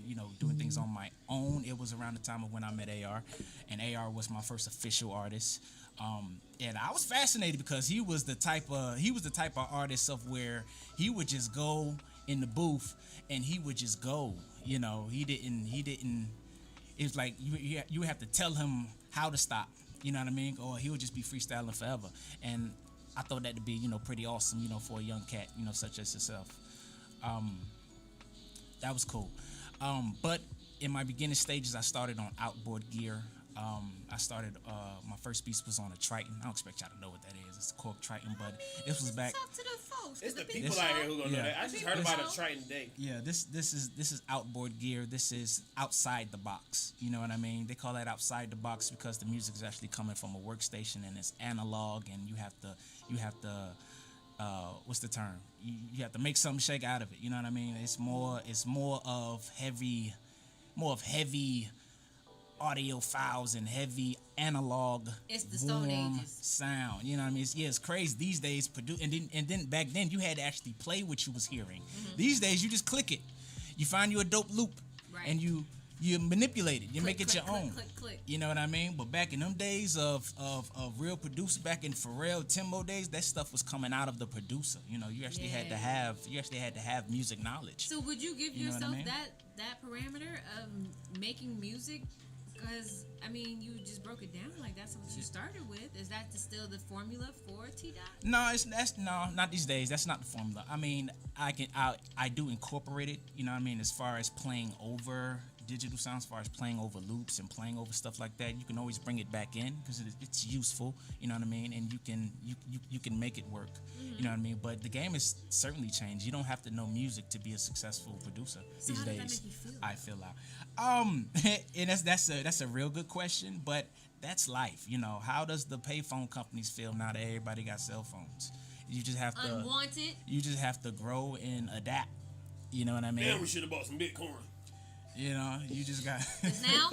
you know doing things on my own, it was around the time of when I met AR, and AR was my first official artist. And I was fascinated because he was the type of artist of where he would just go in the booth and he would just go. You know, he didn't. It was like you have to tell him how to stop. You know what I mean? Or he would just be freestyling forever. And I thought that to be, you know, pretty awesome, you know, for a young cat, you know, such as yourself. That was cool. But in my beginning stages, I started on outboard gear. I started, my first piece was on a Triton. I don't expect y'all to know what that is. It's a cork Triton, but this was back. Talk to the folks. 'cause It's the people people out here who gonna know Yeah. that. I just heard about a Triton day. Yeah, this is outboard gear. This is outside the box. You know what I mean? They call that outside the box because the music is actually coming from a workstation and it's analog, and you have to what's the term? You have to make something shake out of it. You know what I mean? It's more of heavy audio files and heavy analog. It's the Stone warm Ages. sound. You know what I mean? It's crazy these days. And then back then you had to actually play what you was hearing. These days you just click it. You find you a dope loop, Right. and you manipulate it. You Click, make it click, your click, own. click, click. You know what I mean? But back in them days of real producer, back in Pharrell, Timbo days, that stuff was coming out of the producer. You know, you actually had to have music knowledge. So would you give You know what I yourself mean? that parameter of making music? Because I mean, you just broke it down like that's what you started with. Is that still the formula for TDOT? No, not these days. That's not the formula. I mean, I do incorporate it. You know what I mean? As far as playing over digital sounds, as far as playing over loops and playing over stuff like that, you can always bring it back in because it's useful. You know what I mean? And you can make it work. You know what I mean? But the game has certainly changed. You don't have to know music to be a successful producer So these how does that days. make you feel? I feel out. And that's a real good question, but that's life. You know, how does the payphone companies feel now that everybody got cell phones? You just have to Unwanted. You just have to grow and adapt. You know what I mean? Damn, we should have bought some Bitcoin. You know, you just got. Now?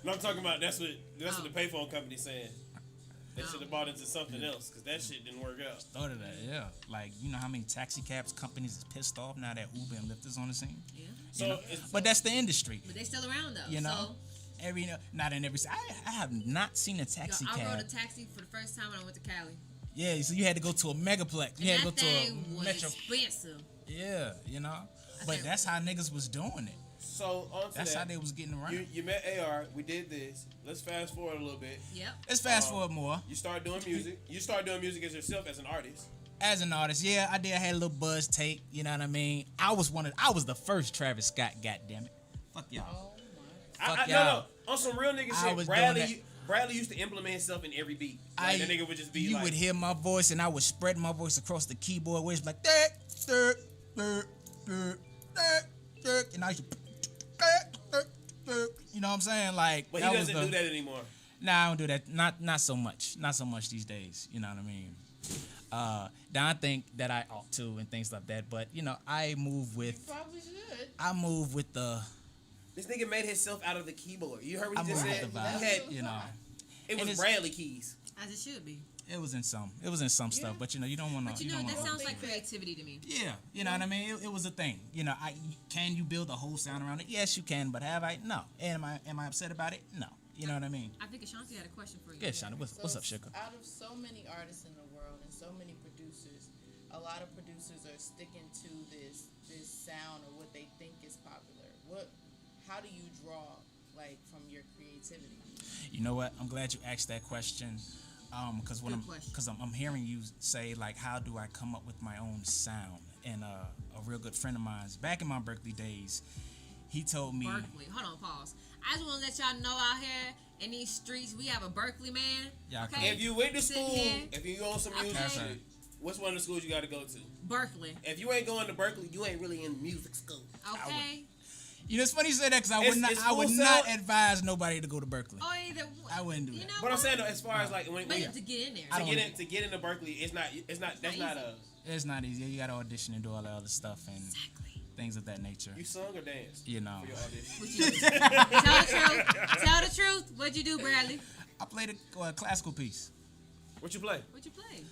No, I'm talking about that's what the payphone company's saying. They should have bought into something else because that shit didn't work out. Thought of that, yeah. Like, you know how many taxi cabs companies is pissed off now that Uber and Lyft is on the scene? Yeah. So, You know? But that's the industry. But they still around though. You know, So, not in every. I have not seen a taxi I cab. rode a taxi for the first time when I went to Cali. Yeah, so you had to go to a megaplex. You had to go And that to thing a was metro. expensive. Yeah, you know. But said- that's how niggas was doing it. So on to That's that. how they was getting around. You met AR. We did this. Let's fast forward a little bit. Yep. Let's fast forward more. You start doing music. You start doing music as yourself as an artist. As an artist, yeah, I did. I had a little buzz tape. You know what I mean? I was the first Travis Scott. Goddamn it! Fuck y'all. Fuck y'all. No. On some real nigga I shit, was Bradley used to implement himself in every beat. I- Like, that nigga would just be You like, would hear my voice, and I would spread my voice across the keyboard, where it's like that, and I used to, you know what I'm saying? Like, but that he was doesn't do that anymore. Nah, I don't do that. Not so much. Not so much these days. You know what I mean? Now I think that I ought to and things like that. But you know, I move with. Probably should. I move with the. This nigga made himself out of the keyboard. You heard I what he just move said? with the vibe. He had, You know, it and was it's- Bradley keys. As it should be. it was in some. It was in some stuff. But you know, you don't want to. But you know, don't that wanna sounds like overdo it. creativity to me. Yeah, you know what I mean. It was a thing. You know, can you build a whole sound around it? Yes, you can. But have I? No. Am I upset about it? No. You know what I mean? I think Ashanti had a question for you. Good, Shonda. What's up, Sugar? Out of so many artists in the world and so many producers, a lot of producers are sticking to this sound or what they think is popular. How do you draw like from your creativity? You know what? I'm glad you asked that question. Because when Good question. because I'm hearing you say like, how do I come up with my own sound? And a real good friend of mine, back in my Berkeley days, he told me. Berkeley. Hold on, pause. I just want to let y'all know out here in these streets, we have a Berkeley man. Yeah, okay? If you went to Sitting school, here. if you go on some music Okay. shit, what's one of the schools you got to go to? Berkeley. If you ain't going to Berkeley, you ain't really in music school. Okay. You know, it's funny you say that because I It's would full not sound. advise nobody to go to Berkeley. Oh, either. I wouldn't do you that. know But I'm what? saying though, as far as like when But you to get in there. I don't wanna- to get into Berkeley, that's not a. It's not easy. You got to audition and do all that other stuff and Exactly. things of that nature. You sung or danced? You know. For your audition. What you do? Tell the truth. Tell the truth. What'd you do, Bradley? I played a classical piece. What you play? What'd you play?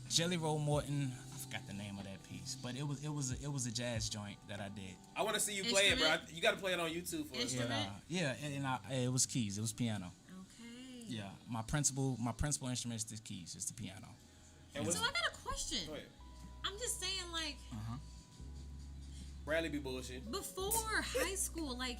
Jelly Roll Morton. I forgot the name of that piece, but it was a jazz joint that I did. I want to see you play it, bro. Instrument? You got to play it on YouTube for us. Instrument? It was keys. It was piano. Okay. Yeah, my principal instrument is the keys. It's the piano. And So what's, I got a question. go ahead. I'm just saying, like, Bradley be bullshit. before high school, like,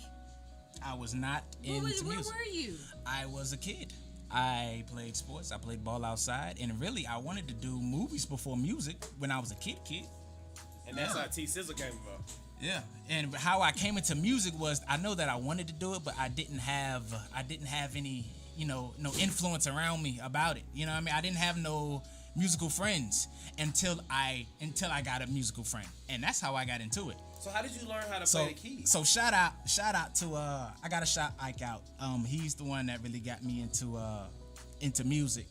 I was not where into were music. you? I was a kid. I played sports. I played ball outside, and really, I wanted to do movies before music when I was a kid. And that's how T Sizzle came about. Yeah, and how I came into music was I know that I wanted to do it, but I didn't have any, no influence around me about it. You know what I mean? I didn't have no musical friends until I got a musical friend, and that's how I got into it. So how did you learn how to play the keys? So shout out to I gotta shout Ike out. He's the one that really got me into music.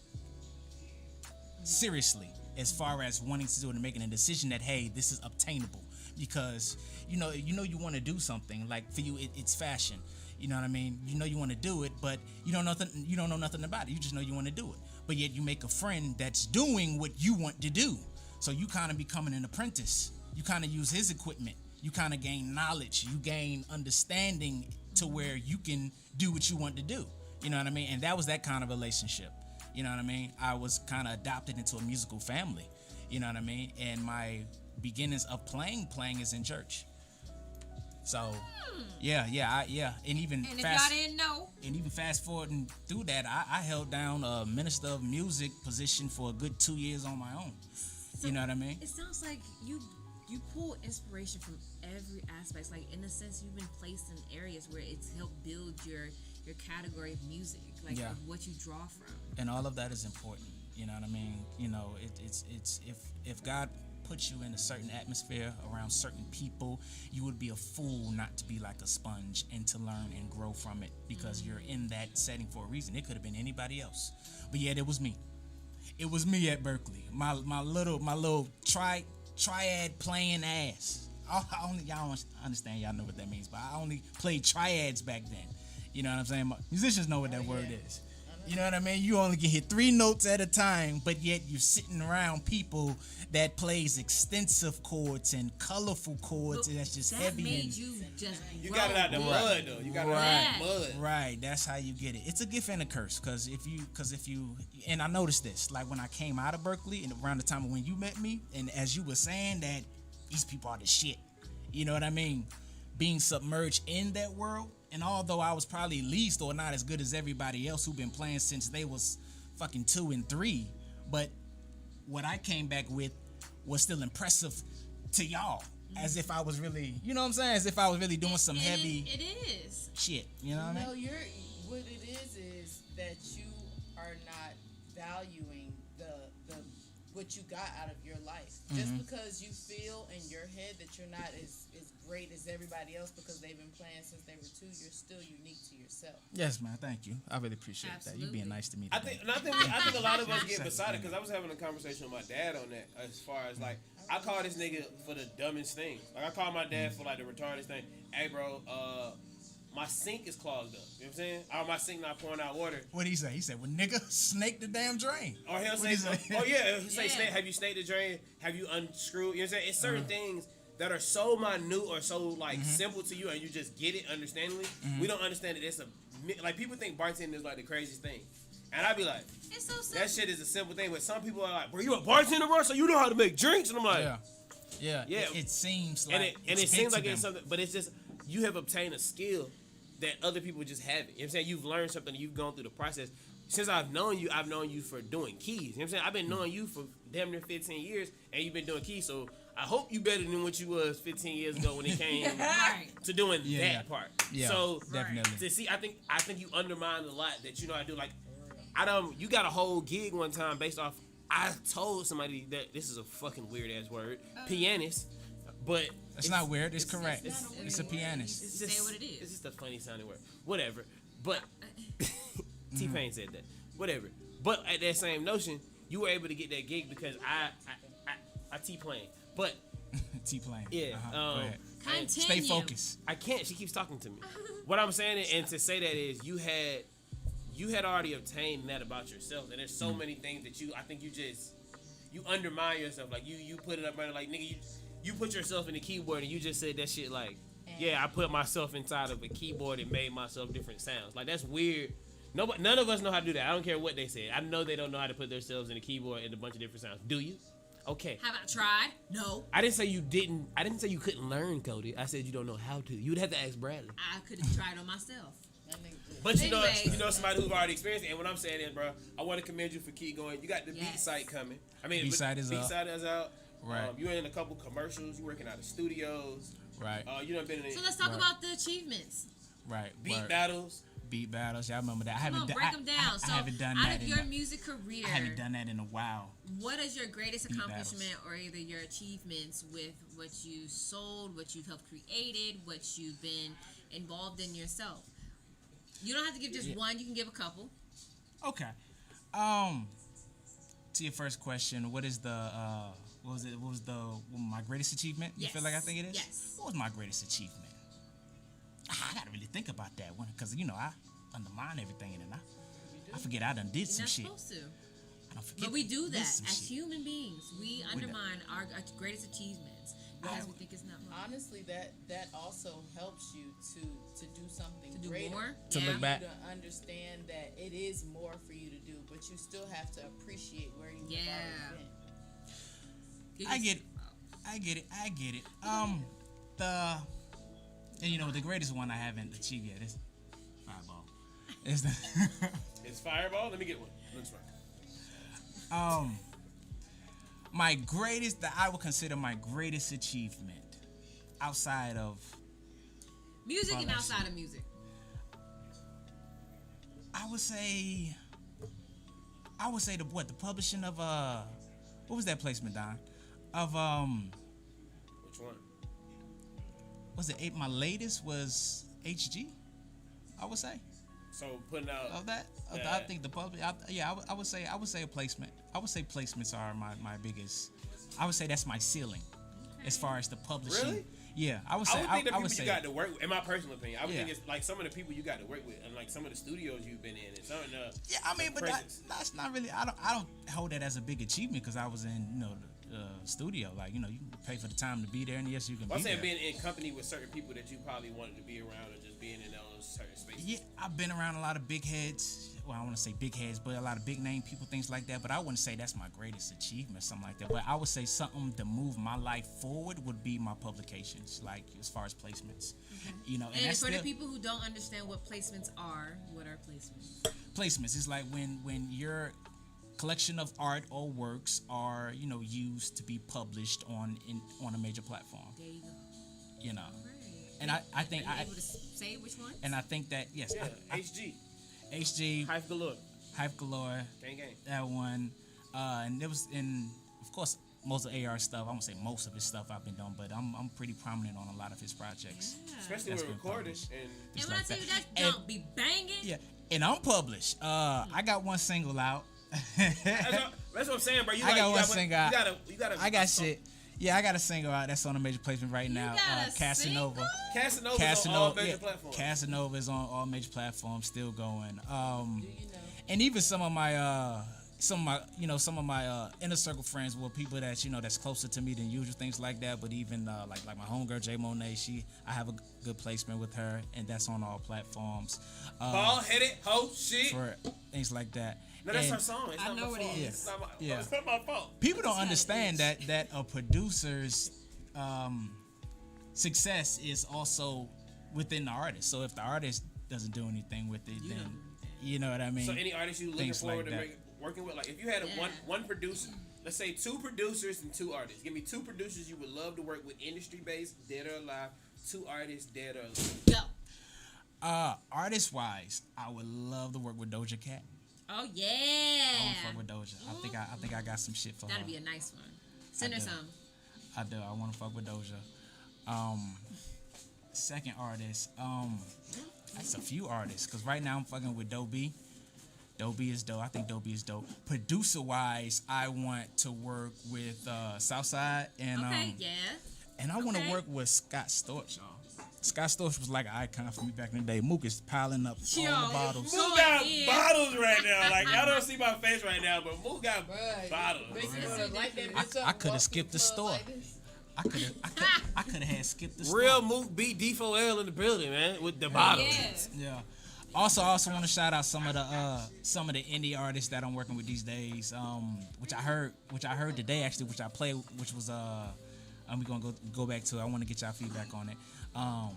Seriously, as far as wanting to do it and making a decision that hey, this is obtainable. Because you want to do something, like for you it's fashion. You know what I mean? You want to do it, but you don't know nothing about it. You just know you want to do it. But yet you make a friend that's doing what you want to do. So you kind of becoming an apprentice. You kind of use his equipment. You kind of gain knowledge. You gain understanding to where you can do what you want to do. You know what I mean? And that was that kind of relationship. You know what I mean? I was kind of adopted into a musical family. You know what I mean? And my beginnings of playing is in church. So, yeah. And even And if y'all didn't know, and even fast forwarding through that, I held down a minister of music position for a good 2 years on my own. so You know what I mean? It sounds like you pull inspiration from every aspect. Like, in a sense, you've been placed in areas where it's helped build your category of music, like Yeah. of what you draw from. And all of that is important. You know what I mean? It's if God put you in a certain atmosphere around certain people, you would be a fool not to be like a sponge and to learn and grow from it because you're in that setting for a reason. It could have been anybody else, but yet it was me. It was me at Berkeley. My little triad playing ass. Y'all don't understand. Y'all know what that means, but I only played triads back then. You know what I'm saying? Musicians know what that word is. You know what I mean? You only can hit 3 notes at a time, but yet you're sitting around people that plays extensive chords and colorful chords, and that's just that heavy. Made and you just You got it out the mud though. You got it out the mud. Right, that's how you get it. It's a gift and a curse, because if you, and I noticed this, like when I came out of Berkeley and around the time of when you met me, and as you were saying that these people are the shit, you know what I mean? Being submerged in that world, and although I was probably least or not as good as everybody else who been playing since they was fucking 2 and 3, but what I came back with was still impressive to y'all, as if I was really, you know what I'm saying? As if I was really doing some heavy It is. shit, you know what I mean? No, what it is that you are not valuing the what you got out of your life. Just because you feel in your head that you're not as great as everybody else because they've been playing since they were 2, you're still unique to yourself. Yes, man. Thank you. I really appreciate that. You being nice to me today. I think a lot of us get beside it because I was having a conversation with my dad on that as far as like I call this nigga for the dumbest things. Like I call my dad for like the retarded thing. Hey, bro, my sink is clogged up. You know what I'm saying? My sink not pouring out water. What did he say? He said, well, nigga, snake the damn drain. Or he'll say, he'll say, snake, have you snaked the drain? Have you unscrewed? You know what I'm saying? It's certain things that are so minute or so like simple to you and you just get it understandably. We don't understand it. It's like people think bartending is like the craziest thing. And I be like, it's so simple. That shit is a simple thing. But some people are like, bro, you a bartender, bro? So you know how to make drinks? And I'm like, yeah. It seems like and it seems like it's something, but it's just you have obtained a skill that other people just haven't. You know what I'm saying? You've learned something. You've gone through the process. Since I've known you for doing keys. You know what I'm saying? I've been knowing you for damn near 15 years, and you've been doing keys. So I hope you better than what you was 15 years ago when it came to doing that part. Yeah, so definitely. To see, I think you undermined a lot that you know I do. Like you got a whole gig one time based off. I told somebody that this is a fucking weird ass word, pianist, but it's not weird. It's correct. It's a pianist. It's just, say what it is. It's just a funny sounding word. Whatever. But T-Pain said that. Whatever. But at that same notion, you were able to get that gig because I T-Plane. But T-Plane. Yeah. Go ahead. Continue. Stay focused. I can't. She keeps talking to me. What I'm saying, and to say that is, you had already obtained that about yourself, and there's so many things that I think you undermine yourself. Like you put it up there, like nigga, you put yourself in the keyboard, and you just said that shit like, yeah, I put myself inside of a keyboard and made myself different sounds. Like that's weird. None of us know how to do that. I don't care what they say. I know they don't know how to put themselves in a keyboard and a bunch of different sounds. Do you? Okay. Have I tried? No. I didn't say you didn't. I didn't say you couldn't learn, Cody. I said you don't know how to. You would have to ask Bradley. I could have tried on myself. But Anyway. you know somebody who's already experienced it. And what I'm saying is, bro, I want to commend you for keep going. You got the Yes. beat site coming. I mean, B-side is out. B-side is out. Right. You're in a couple commercials. You're working out of studios. Right. You done been in So let's talk about the achievements. Right. beat battles. Beat battles. Y'all remember that? I Come haven't on, done. break them down. I haven't done out that of your music career, I haven't done that in a while. what is your greatest Beat accomplishment or either your achievements with what you sold, what you've helped created, what you've been involved in yourself? You don't have to give just one. You can give a couple. Okay. To your first question, what is the what was my greatest achievement? You feel like I think it is? Yes. What was my greatest achievement? I gotta really think about that one because I undermine everything and I forget I done did some You're not shit. supposed to. I don't forget. But we do did that some as shit. human beings. We undermine our greatest achievements because we think it's not much. Honestly, that also helps you to do something To do greater. more? To Yeah. look back. To understand that it is more for you to do, but you still have to appreciate where you have already been. I get it. The greatest one I haven't achieved yet is Fireball. It's the It's Fireball. Let me get one. Looks right. my greatest that I would consider my greatest achievement outside of Music and Well, outside of music. I would say the publishing of what was that placement, Don? of Which one? was it eight? My latest was HG. I would say So putting out of that. Yeah. I think the public. I would say a placement. I would say placements are my biggest. I would say that's my ceiling, as far as the publishing. Really? Yeah, I would say. I would think the I people would you say. got to work with, in my personal opinion, I would Yeah. think it's like some of the people you got to work with, and like some of the studios you've been in, and some of the Yeah, I mean, but presence. that's not really. I don't hold that as a big achievement because I was in the studio. Like you pay for the time to be there, and yes, you can. Well, I'm be saying there. being in company with certain people that you probably wanted to be around, or just being in those certain spaces. Yeah, I've been around a lot of big heads. Well, I want to say big heads, but a lot of big name people, things like that. But I wouldn't say that's my greatest achievement, something like that. But I would say something to move my life forward would be my publications, like as far as placements. And And that's for still, the people who don't understand what placements are, what are placements? placements is like when your collection of art or works are used to be published on a major platform. There you go. Right. And I think Are you able to say which one? and I think that yes, Yeah, I, HG, HG Hype Galore, Hype Galore. gang. That one, and it was of course, most of AR stuff. I won't say most of his stuff I've been doing, but I'm pretty prominent on a lot of his projects. Especially That's with been recording published. and And It's when like I tell you that. that And- jump be banging, Yeah, and I'm published. I got one single out. that's what I'm saying, bro. You I got one got single out. You gotta. I got shit. Yeah, I got a single out that's on a major placement right now. got a Casanova. Casanova's on all major platforms. Casanova is on all major platforms, still going. And even some of my inner circle friends were people that that's closer to me than usual, things like that. But even like my homegirl J Monet, I have a good placement with her, and that's on all platforms. Ball headed hoe shit. For things like that. No, that's And her song. It's I not know my what it fault. is. It's not my, Yeah. it's not my fault. People don't understand that a producer's success is also within the artist. So if the artist doesn't do anything with it, then you know what I mean. So any artist you looking Things forward like to that. working with, like if you had one producer, let's say 2 producers and 2 artists. Give me 2 producers you would love to work with, industry based, dead or alive. 2 artists, dead or alive. go. Artist wise, I would love to work with Doja Cat. Oh I want yeah. to fuck with Doja. I think I got some shit for That'd her. be a nice one. Send her do. some. I do. I want to fuck with Doja. Second artist, that's a few artists. Cause right now I'm fucking with Doe B. Doe B is dope. I think Doe B is dope. Producer wise, I want to work with Southside and Okay, yeah. and I want to Okay. work with Scott Storch, y'all. Scott Storch was like an icon for me back in the day. Mook is piling up all Yo, the bottles. Mook Mook got ahead. bottles right now. Like y'all don't see my face right now, but Mook got Bruh, bottles. make you wanna light that bitch up I coulda walk skipped the through store. like this. I could have had skipped the Real store. Mook beat D4L in the building, man, with the bottles. Yeah. Yeah. Also want to shout out some of the indie artists that I'm working with these days. Which I heard today actually, which I played, which was we're gonna go back to. I want to get y'all feedback on it.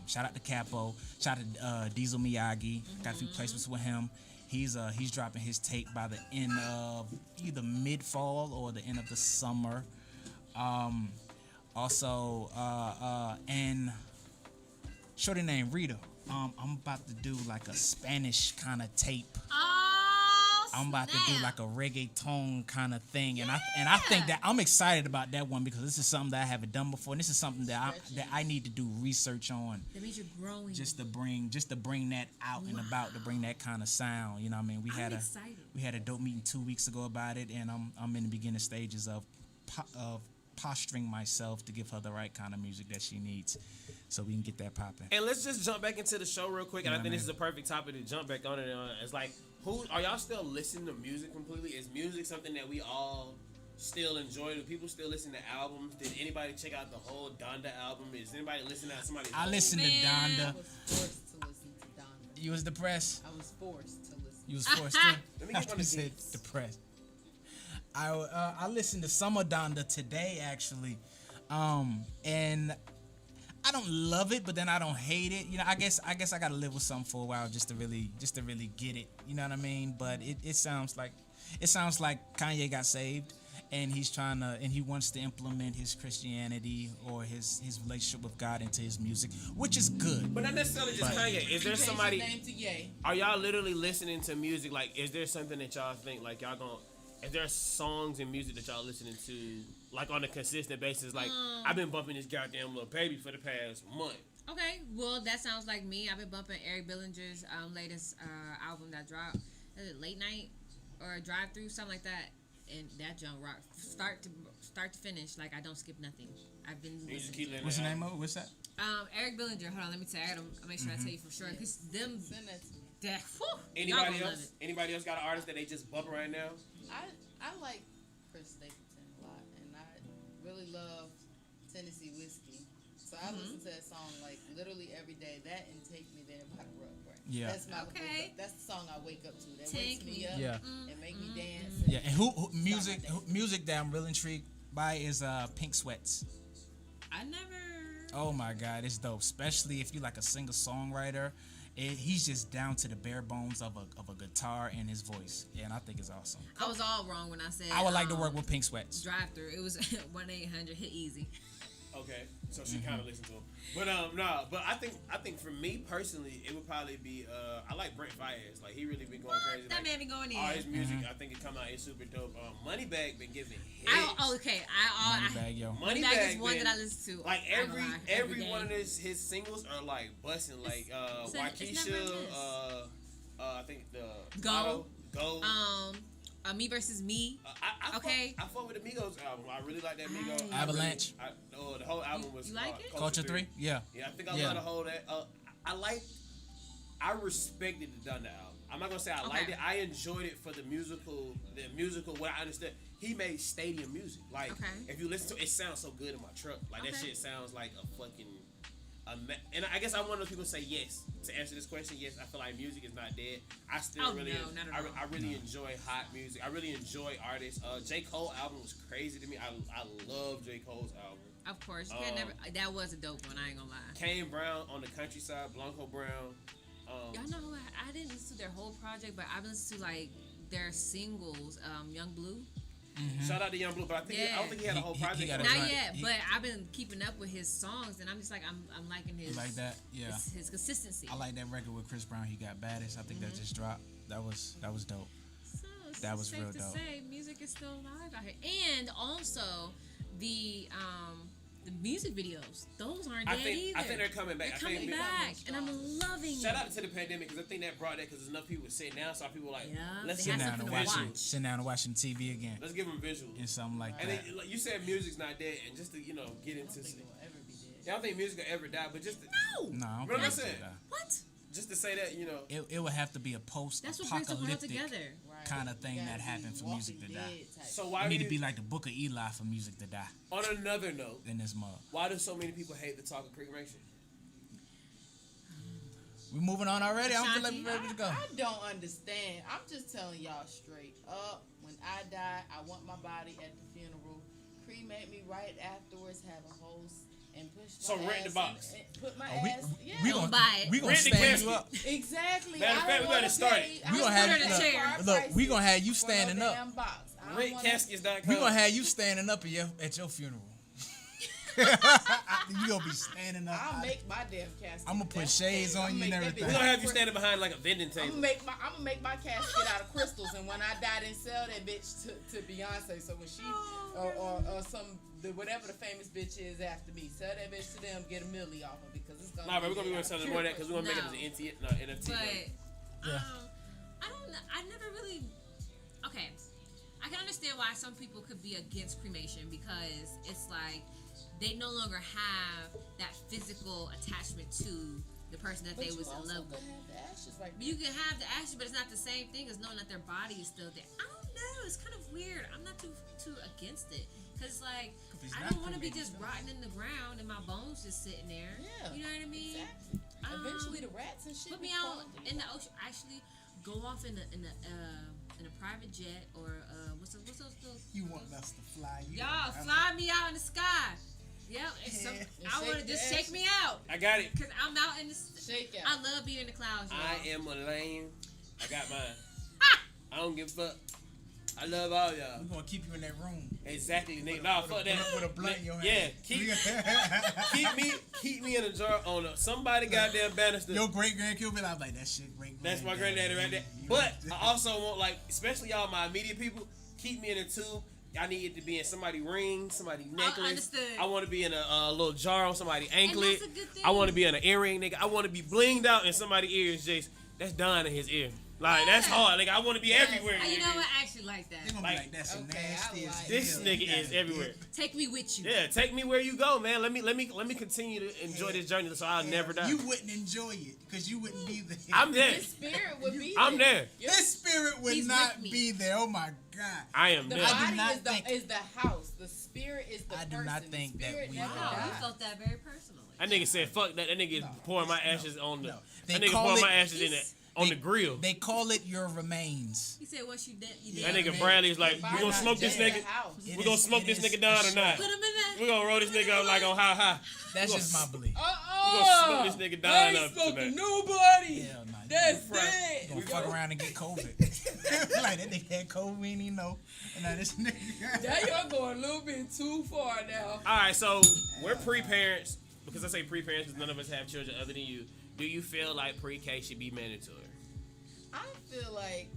Shout out to Capo. Shout out to Diesel Miyagi. Got a few placements with him. He's dropping his tape by the end of either mid fall or the end of the summer. Also, and shorty named Rita. I'm about to do like a Spanish kind of tape. Oh, I'm about to do snap. like a reggaeton kind of thing, and I think that I'm excited about that one because this is something that I haven't done before, and this is something that I need to do research on That means you're growing. just to bring that out and about, to bring that kind of sound. You know what I mean? I'm excited. We had a dope meeting 2 weeks ago about it, and I'm in the beginning stages of posturing myself to give her the right kind of music that she needs, so we can get that popping. And let's just jump back into the show real quick. And I Yeah, think man. this is a perfect topic to jump back on it. It's like, who are y'all still listening to music completely? Is music something that we all still enjoy? Do people still listen to albums? Did anybody check out the whole Donda album? Is anybody listening to somebody's? I listened to Man. I Donda. was forced to listen to Donda. You was depressed. I was forced to listen. You was forced to. Let me get one You of said these. depressed. I listened to some of Donda today actually, and I don't love it, but then I don't hate it. You know, I guess I gotta live with something for a while just to really get it. You know what I mean? But it sounds like Kanye got saved, and he wants to implement his Christianity or his relationship with God into his music, which is good. But not necessarily just But- Kanye. Is there Change somebody? his name to Ye. Are y'all literally listening to music? Like, is there something that y'all think like y'all gonna Is there songs and music that y'all listening to like on a consistent basis? Like I've been bumping this goddamn Lil Baby for the past month. Okay, well that sounds like me. I've been bumping Eric Bellinger's latest album that dropped. Is it Late Night or Drive Through, something like that? And that junk rock start to finish. Like I don't skip nothing. I've been. What's the name of it? What's that? Eric Bellinger. Hold on, let me tell you. I gotta make sure I tell you for sure. Cause them. Send that to me. Anybody else? Anybody else got an artist that they just bumping right now? I like Chris Stapleton a lot, and I really love Tennessee Whiskey. So I listen to that song like literally every day. That and Take Me There by Rugrats. Yeah. That's my that's the song I wake up to. That wakes me up and make me dance. Yeah, and who music that I'm real intrigued by is Pink Sweats. I never. Oh my God, it's dope. Especially if you like a singer songwriter. He's just down to the bare bones of a guitar and his voice, and I think it's awesome. I was all wrong when I said I would like to work with Pink Sweats. Drive Through. It was 1-800 hit easy. Okay, so she kind of listened to him, but but I think for me personally, it would probably be I like Brent Faiyaz. Like he really been going crazy. That like, man be going in. All his music, I think it come out is super dope. Moneybagg been giving hits. Moneybagg is one that I listen to. Like every one of his singles are like busting. Like Waukesha, I think the Go. Me versus Me. I fuck with the Migos album. I really like that Migos. Avalanche. The whole album was. You like it? Culture 3? Yeah. Yeah, I think I love the whole that. I respected the Donda album. I'm not gonna say I liked it. I enjoyed it for the musical. What I understood, he made stadium music. Like if you listen to it, it sounds so good in my truck. Like that shit sounds like a fucking. And I guess I'm one of those people who say yes to answer this question. Yes, I feel like music is not dead. I still I really enjoy hot music. I really enjoy artists. J. Cole album was crazy to me. I love J. Cole's album. Of course, you can't never. That was a dope one. I ain't gonna lie. Kane Brown on the countryside. Blanco Brown. Y'all know who I didn't listen to their whole project, but I listened to like their singles. Young Blue. Mm-hmm. Shout out to Young Blue, but I don't think he had a whole project. Not yet, but I've been keeping up with his songs, and I'm just like I'm liking his. You like that? Yeah. His consistency. I like that record with Chris Brown. He got Baddest. I think that just dropped. That was dope. So that was real dope. Safe to say, music is still alive out here, and also the music videos. Those aren't dead either. I think they're coming back. They're coming back, and I'm loving it. Shout out to the pandemic because I think that brought that because enough people were sitting down, so people were like, let's sit down and watch some TV again. Let's give them visuals and something like that. And then, like you said, music's not dead, and just to get into. I don't think music will ever die, but just to, no. What am I saying? What? Just to say that it would have to be a post-apocalyptic kind of thing that happened for music to die. So why it need to be like the Book of Eli for music to die. On another note, in this mug. Why do so many people hate the talk of cremation? We moving on already? I don't feel like we're ready to go. I don't understand. I'm just telling y'all straight up. When I die, I want my body at the funeral. Cremate me right afterwards. Have a host. And push my rent the box. Put my ass. Yeah. We gonna buy it. We gonna stand you up. Exactly. Matter of fact, we gotta start it. We gonna have look. We gonna have you standing up. Rentcaskets.com. We gonna have you standing up at your funeral. You gonna be standing up. I'll make my damn casket. I'm gonna put shades on you and everything. We gonna have you standing behind like a vending table. I'm gonna make my casket out of crystals, and when I die, then sell that bitch to Beyonce. So when she or whatever the famous bitch is after me, sell that bitch to them, get a milli off of it because it's gonna. Nah, but we're gonna be selling more of that because we're gonna make it as an NFT. But I don't know. I never really. Okay, I can understand why some people could be against cremation because it's like. They no longer have that physical attachment to the person that they was in love with. You can have the ashes, but it's not the same thing as knowing that their body is still there. I don't know. It's kind of weird. I'm not too against it because like I don't want to be just rotting in the ground and my bones just sitting there. Yeah, you know what I mean? Exactly. Eventually, the rats and shit. Put me out in the ocean. Actually, go off in a private jet or what's those? You want us to fly? Y'all fly me out in the sky. Yeah, I want to just shake me out. I got it. Because I'm out in the... Shake out. I love being in the clouds, y'all. I am a lame. I got mine. I don't give a fuck. I love all y'all. We're going to keep you in that room. Exactly, nigga. Nah, fuck that. With a blunt in your hand. Yeah, keep me in a jar on somebody goddamn banister. Your great-grandkid be like that shit great. That's my granddaddy right there. But I also want, like, especially y'all, my immediate people, keep me in a tube. I need it to be in somebody's ring, somebody's necklace. Understood. I want to be in a little jar on somebody's anklet. that's a good thing. I want to be in an earring, nigga. I want to be blinged out in somebody's ears, Jace. That's Don in his ear. Like, that's hard. Nigga, I want to be everywhere. You know nigga. what? I actually like They that. gonna be Like, like, that's okay, nasty I as like This hell. nigga You is gotta everywhere. Take me with you. Yeah, take me where you go, man. Let me continue to enjoy this journey so I'll never die. You wouldn't enjoy it because you wouldn't be there. I'm there. His spirit would be I'm there. His spirit would He's not with me. be there. Oh my God. I am The there. I do body not is think- is the house. The spirit is the I person. do not The think that spirit we never are. Wow, you dies. felt that very personally. That nigga said, "Fuck that." That nigga is pouring my ashes on the. No. They That nigga call pouring it- my ashes in the grill. They call it your remains. He said, "Once you dead, you That dead." nigga Bradley's like, The "We gonna body smoke this is the nigga? house. It We gonna is- smoke it this is nigga down a or not? Put him in that. We gonna roll this nigga up like on high high. That's We just gonna- my belief. We gonna smoke this nigga down up tonight." nobody. Hell no. That's You it. gonna fuck around and get COVID. Like that nigga had COVID, we didn't even know. And now this nigga. Now y'all going a little bit too far now. All right, so we're pre-parents because I say pre-parents because none of us have children other than you. Do you feel like pre-K should be mandatory? I feel like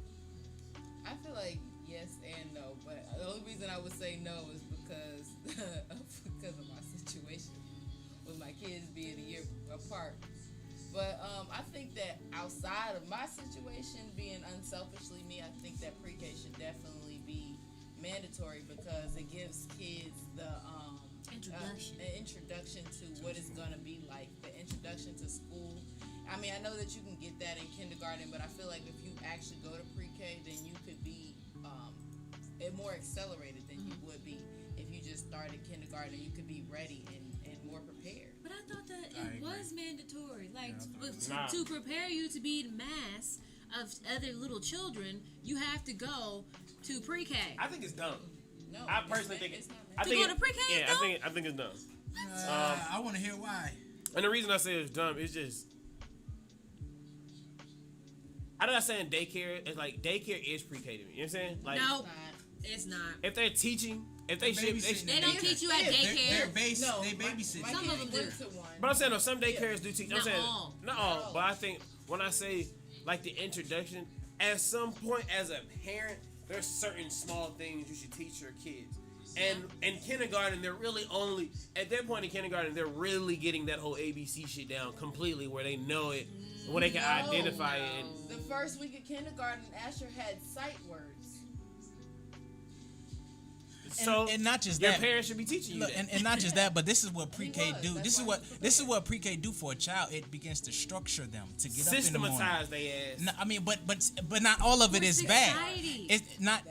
yes and no, but the only reason I would say no is because of my situation with my kids being a year apart. But I think that outside of my situation, being unselfishly me, I think that pre-K should definitely be mandatory because it gives kids the an introduction to what it's gonna be like, the introduction to school. I mean, I know that you can get that in kindergarten, but I feel like if you actually go to pre-K, then you could be more accelerated than you would be if you just started kindergarten. You could be ready and more prepared. But I thought that I it agree. was mandatory. Like, Nah. to prepare you to be the mass of other little children, you have to go to pre-K. I think it's dumb. No, I personally think it's not. I To think go to pre-K is Yeah, dumb? I think it's dumb. I want to hear why. And the reason I say it's dumb is just I'm not saying daycare. It's like daycare is pre-K to me. You know what I'm saying? Like, No, it's not. if they're teaching, if they should, babysitting. They don't teach you at They're daycare. No, they my babysit. Some kids of them do. went to one. But I'm saying no, some daycares do teach. I'm Not saying all. not all, but I think when I say like the introduction, at some point as a parent, there's certain small things you should teach your kids. And in kindergarten, they're really only at that point in kindergarten, they're really getting that whole ABC shit down completely, where they know it, where they can identify it. And, The first week of kindergarten, Asher had sight words. so and not just your that. parents should be teaching you Look, that. and not just that, but this is what pre-K was. do. That's This is why what he was this is what pre-K do for a child. It begins to structure them to get up in the morning. Systematize they ass. No, I mean, but not all of it We're is bad. society. It's not.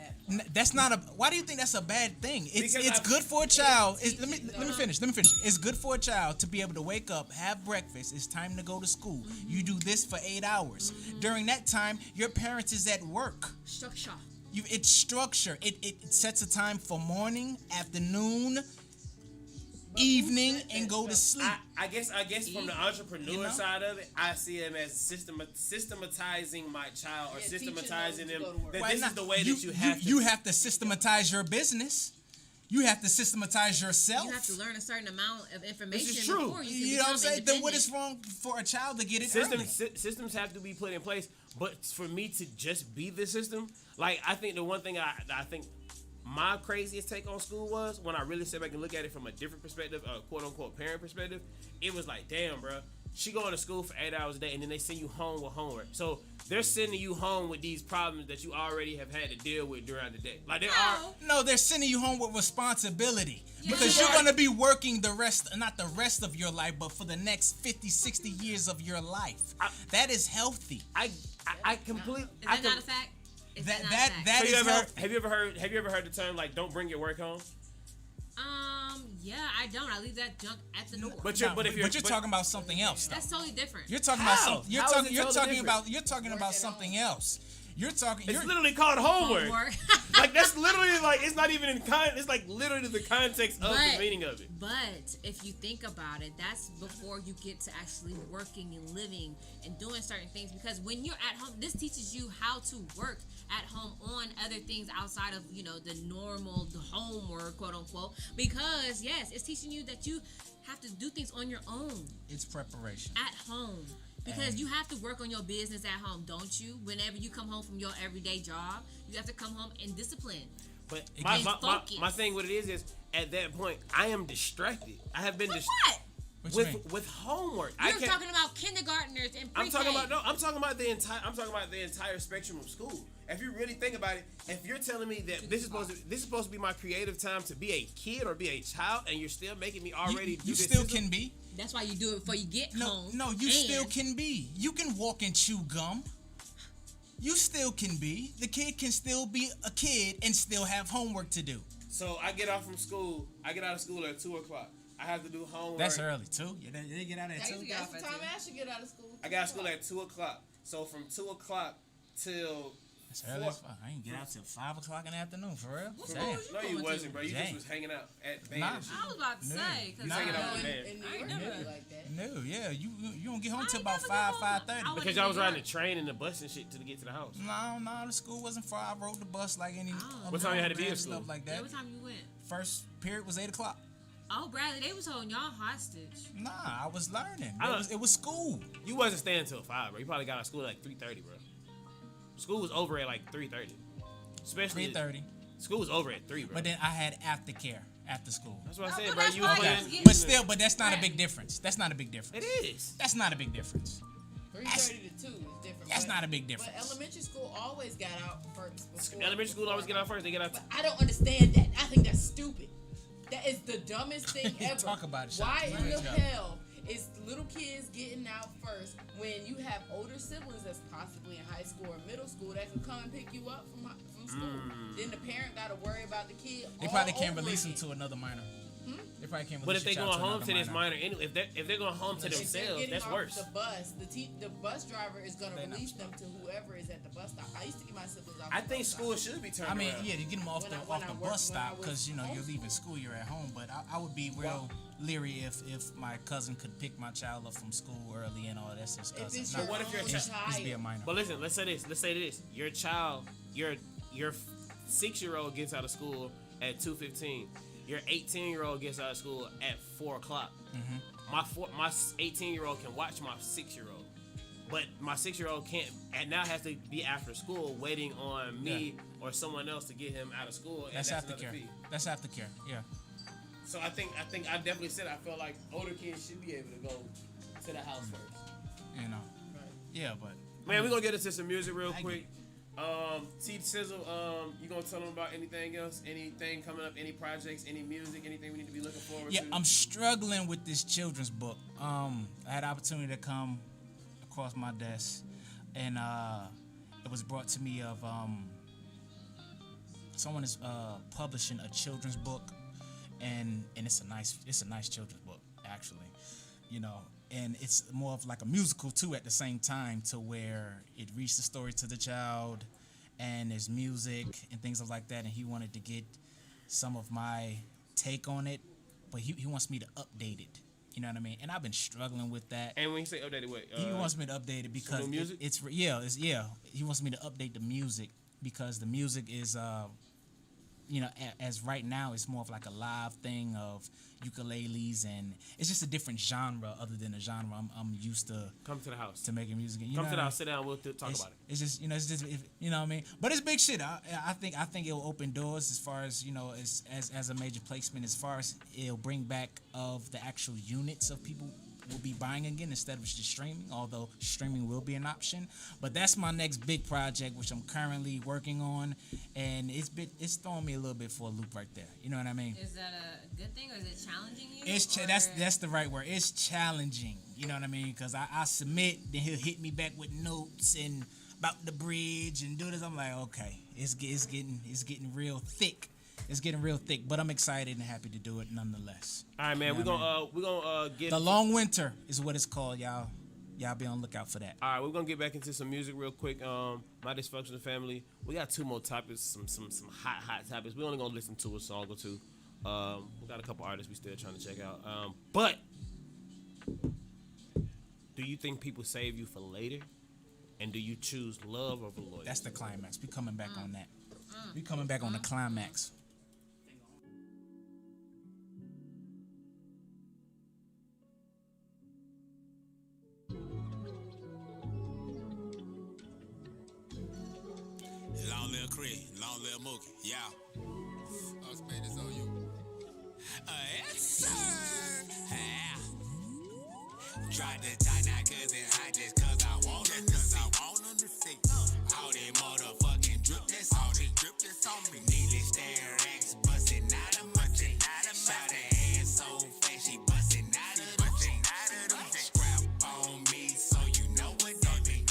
That's not a. Why do you think that's a bad thing? It's Because good for a child. Let me finish. Let me finish. It's good for a child to be able to wake up, have breakfast. It's time to go to school. You do this for 8 hours. During that time, your parents is at work. Structure. It's structure. It sets a time for morning, afternoon, evening, and go to sleep. I guess from the entrepreneur You know? side of it, I see them as systematizing my child or Yeah, teaching systematizing them them to go to work. that Why this not? is the way that you have to. You have to systematize your business. You have to systematize yourself. You have to learn a certain amount of information This is true. before you can You know what I'm become saying? Then what independent. is wrong for a child to get it Systems early? systems have to be put in place, but for me to just be the system, like I think the one thing I think my craziest take on school was when I really sit back and look at it from a different perspective, a quote unquote parent perspective. It was like, damn, bro, she going to school for 8 hours a day, and then they send you home with homework. So they're sending you home with these problems that you already have had to deal with during the day. Like there are. No, they're sending you home with responsibility. Yeah. Because you're going to be working not the rest of your life, but for the next 50, 60 years of your life. That is healthy. I completely. Is that not a fact? Is That not that a fact? that So is healthy. have you ever heard the term like don't bring your work home? Yeah, I don't. I leave that junk at the door. But No, if you're talking about something else. Though. That's totally different. You're talking How? about something. You're How is talking. it You're totally talking different? about. You're talking about something else. You're talking. It's You're, literally called homework. Homework. Like that's literally like it's not even in it's like literally the context of the meaning of it. But if you think about it, that's before you get to actually working and living and doing certain things. Because when you're at home, this teaches you how to work at home on other things outside of the normal homework, quote unquote. Because yes, it's teaching you that you have to do things on your own it's preparation. at home. Because you have to work on your business at home, don't you? Whenever you come home from your everyday job, you have to come home and discipline. But It my, gets- my, my, focused. my thing, what it is at that point, I am distracted. I have been What? What you mean? with homework. You're talking about kindergartners and pre-K. I'm talking about the entire spectrum of school. If you really think about it, if you're telling me that this is supposed to be my creative time to be a kid or be a child, and you're still making me already do You this still system, can be. That's why you do it before you get home. No, you still can be. You can walk and chew gum. You still can be. The kid can still be a kid and still have homework to do. So I get out of school at 2:00. I have to do homework. That's early too. They get out at 2. That's the time Ash should get out of school. I got out of school at 2:00. So from 2:00 till That's early as fuck. I ain't get out till 5 o'clock in the afternoon for real. What Damn. school no, you wasn't, bro. You just Dang. was hanging out at band. Nah. and shit. I was about to No. say. Cause Nah. Hanging out I with know- band. In New I York, never- it'd be like that. No, yeah, you don't get home I till ain't about never 5, get home. 5:30. I Because y'all was riding the train and the bus and shit to get to the house. No, the school wasn't far. I rode the bus like any. Oh. What time you had to be at and school? Stuff like Yeah, that. what time you went? First period was 8 o'clock. Oh, Bradley, they was holding y'all hostage. Nah, I was learning. I don't- It was school. You wasn't staying until 5, bro. You probably got out of school at like 3:30, bro. School was over at like 3:30. Especially 3:30. School was over at 3, bro. But then I had aftercare after school. That's what I Oh, said, but bro. that's You why was you playing. was getting- But still, that's not a Right. big difference. That's not a big difference. It is. That's not a big difference. 3:30 to 2 is different. That's but- not a big But difference. elementary school always got out first. Elementary school always get out first. They get out. But I don't understand that. I think that's stupid. That is the dumbest thing ever. Talk about it, Why Shaq. in the Good job. hell is little kids getting out first when you have older siblings that's possibly in high school or middle school that can come and pick you up from school? Then the parent got to worry about the kid. They probably can't release them to another minor. They probably can't release But if they your going child home to this another minor, anyway, if they're going home to If they're themselves, getting that's off worse. The bus, the bus driver is gonna They not release them to whoever is at the bus stop. I used to get my siblings off. I the think bus school stop. should be turned I mean, around. yeah, you get them off When the I- when I bus worked- when I stop because was you're leaving school, you're at home. But I would be real leery if my cousin could pick my child up from school early and all that's his If cousin. it's No, your what if your own just be a child? minor. But listen, let's say this. Your child, your 6-year-old gets out of school at 2:15. Your 18-year-old gets out of school at 4:00. My 18-year-old can watch my 6-year-old, but my 6-year-old can't, and now has to be after school waiting on me or someone else to get him out of school. And That's that's aftercare. another fee. That's aftercare. Yeah. So I think I definitely said I feel like older kids should be able to go to the house first. You know. Yeah, but Man, we're gonna get into some music real I quick. T Sizzle, you gonna tell them about anything else? Anything coming up? Any projects? Any music? Anything we need to be looking forward yeah, to? I'm struggling with this children's book. I had the opportunity to come across my desk, and it was brought to me of someone is publishing a children's book, and it's a nice children's book actually, you know, and it's more of like a musical too at the same time, to where it reads the story to the child, and there's music and things like that, and he wanted to get some of my take on it, but he wants me to update it. You know what I mean? And I've been struggling with that. And when you say updated, what? He wants me to update it because new music? it's he wants me to update the music because the music is you know, as right now it's more of like a live thing of ukuleles, and it's just a different genre other than the genre I'm used to Come to the house. to making music. You Come know to the what I house. Sit down. We'll talk it's, about it. It's just, you know, you know what I mean. But it's big shit. I think it'll open doors as far as, you know, as a major placement, as far as it'll bring back of the actual units of people will be buying again instead of just streaming, although streaming will be an option. But that's my next big project, which I'm currently working on, and it's throwing me a little bit for a loop right there. You know what I mean? Is that a good thing, or is it challenging you? It's or- that's the right word. It's challenging. You know what I mean? Because I submit, then he'll hit me back with notes and about the bridge and do this. I'm like, okay, it's getting real thick. It's getting real thick, but I'm excited and happy to do it nonetheless. All right, man. You know We're gonna get The Long Winter is what it's called, y'all. Y'all be on the lookout for that. All right, we're gonna get back into some music real quick. My Dysfunctional family. We got 2 more topics, some hot topics. We're only gonna listen to a song or 2. We got a couple artists we still trying to check out. But do you think people save you for later? And do you choose love over loyalty? That's the climax. We coming back on that. We coming back on the climax. Long live Cree, long live Mookie, yeah. I'll spade this on you. Yes, sir. Yeah. Try to tie now cause it's hot just cause I want them to see. All that motherfucking drip that's on me. Needless stare X bustin' out of my thing. Shot her ass so fast she bustin' out of the thing. Scrap on me so you know what that mean.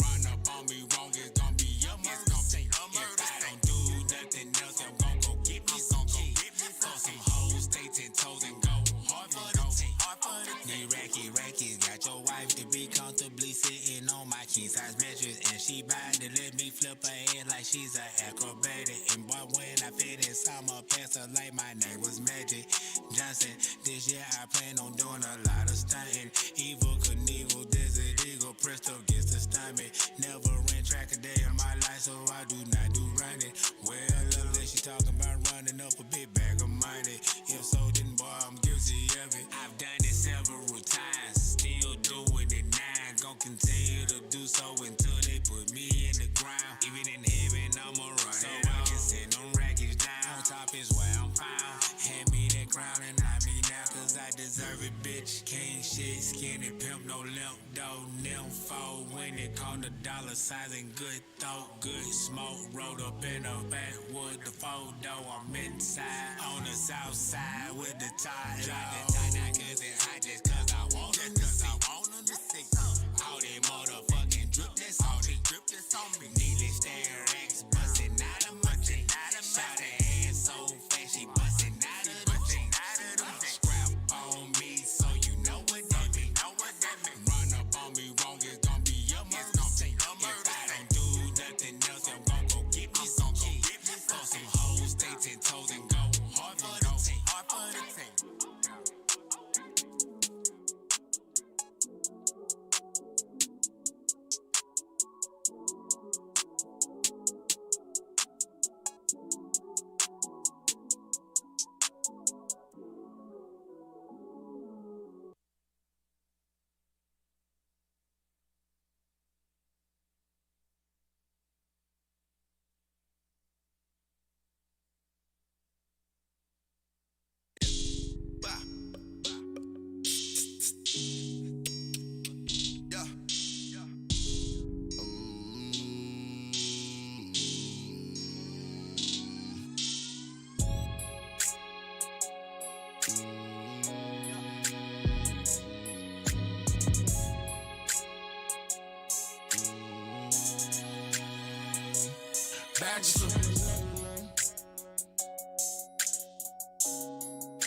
Run up on me wrong, it's gon' be a murder scene. If I don't do nothing else, I'm gon' go get me some cheese. For some hoes, stay 10 toes and go hard for the team. Need racky, got your wife to be comfortably sitting on my king size mattress, and she bout to let me flip her head like she's an acrobatic. And boy, when I fit inside my pastor like my name was Magic Johnson. This year I plan on doing a lot of stunting. Evil Knievel, Desert Eagle, Presto gets the stomach. Never ran track a day in my life, so I do not do running. Well, little she talking about running up a big bag of money. If so, then boy, I'm guilty of it. I've done it several times, still doing it now. Gon' continue to do so until they put me in the ground. Even in heaven, I'ma run so I can send them rackets down. On top is where I'm found. Hand me that crown and I me now, cause I deserve it, bitch. King shit, skinny pimp, no limp, though. Nympho, when it come to dollar size and good thought, good smoke. Rolled up in a backwood, the photo, I'm inside. On the south side with the tie. Try to tie now cause it's hot just cause I want them to see. All that motherfucking drip that's on me. Needless stare X bustin' out of my thing. Shot her ass so fast she bustin' out of the thing. Scrap on me so you know what that mean. Run up on me wrong, it's gon' be a murder scene. If I don't do nothing else, I'm gon' go get me some cheese. For some hoes, stay 10 toes and go hard for the team. Bachelor.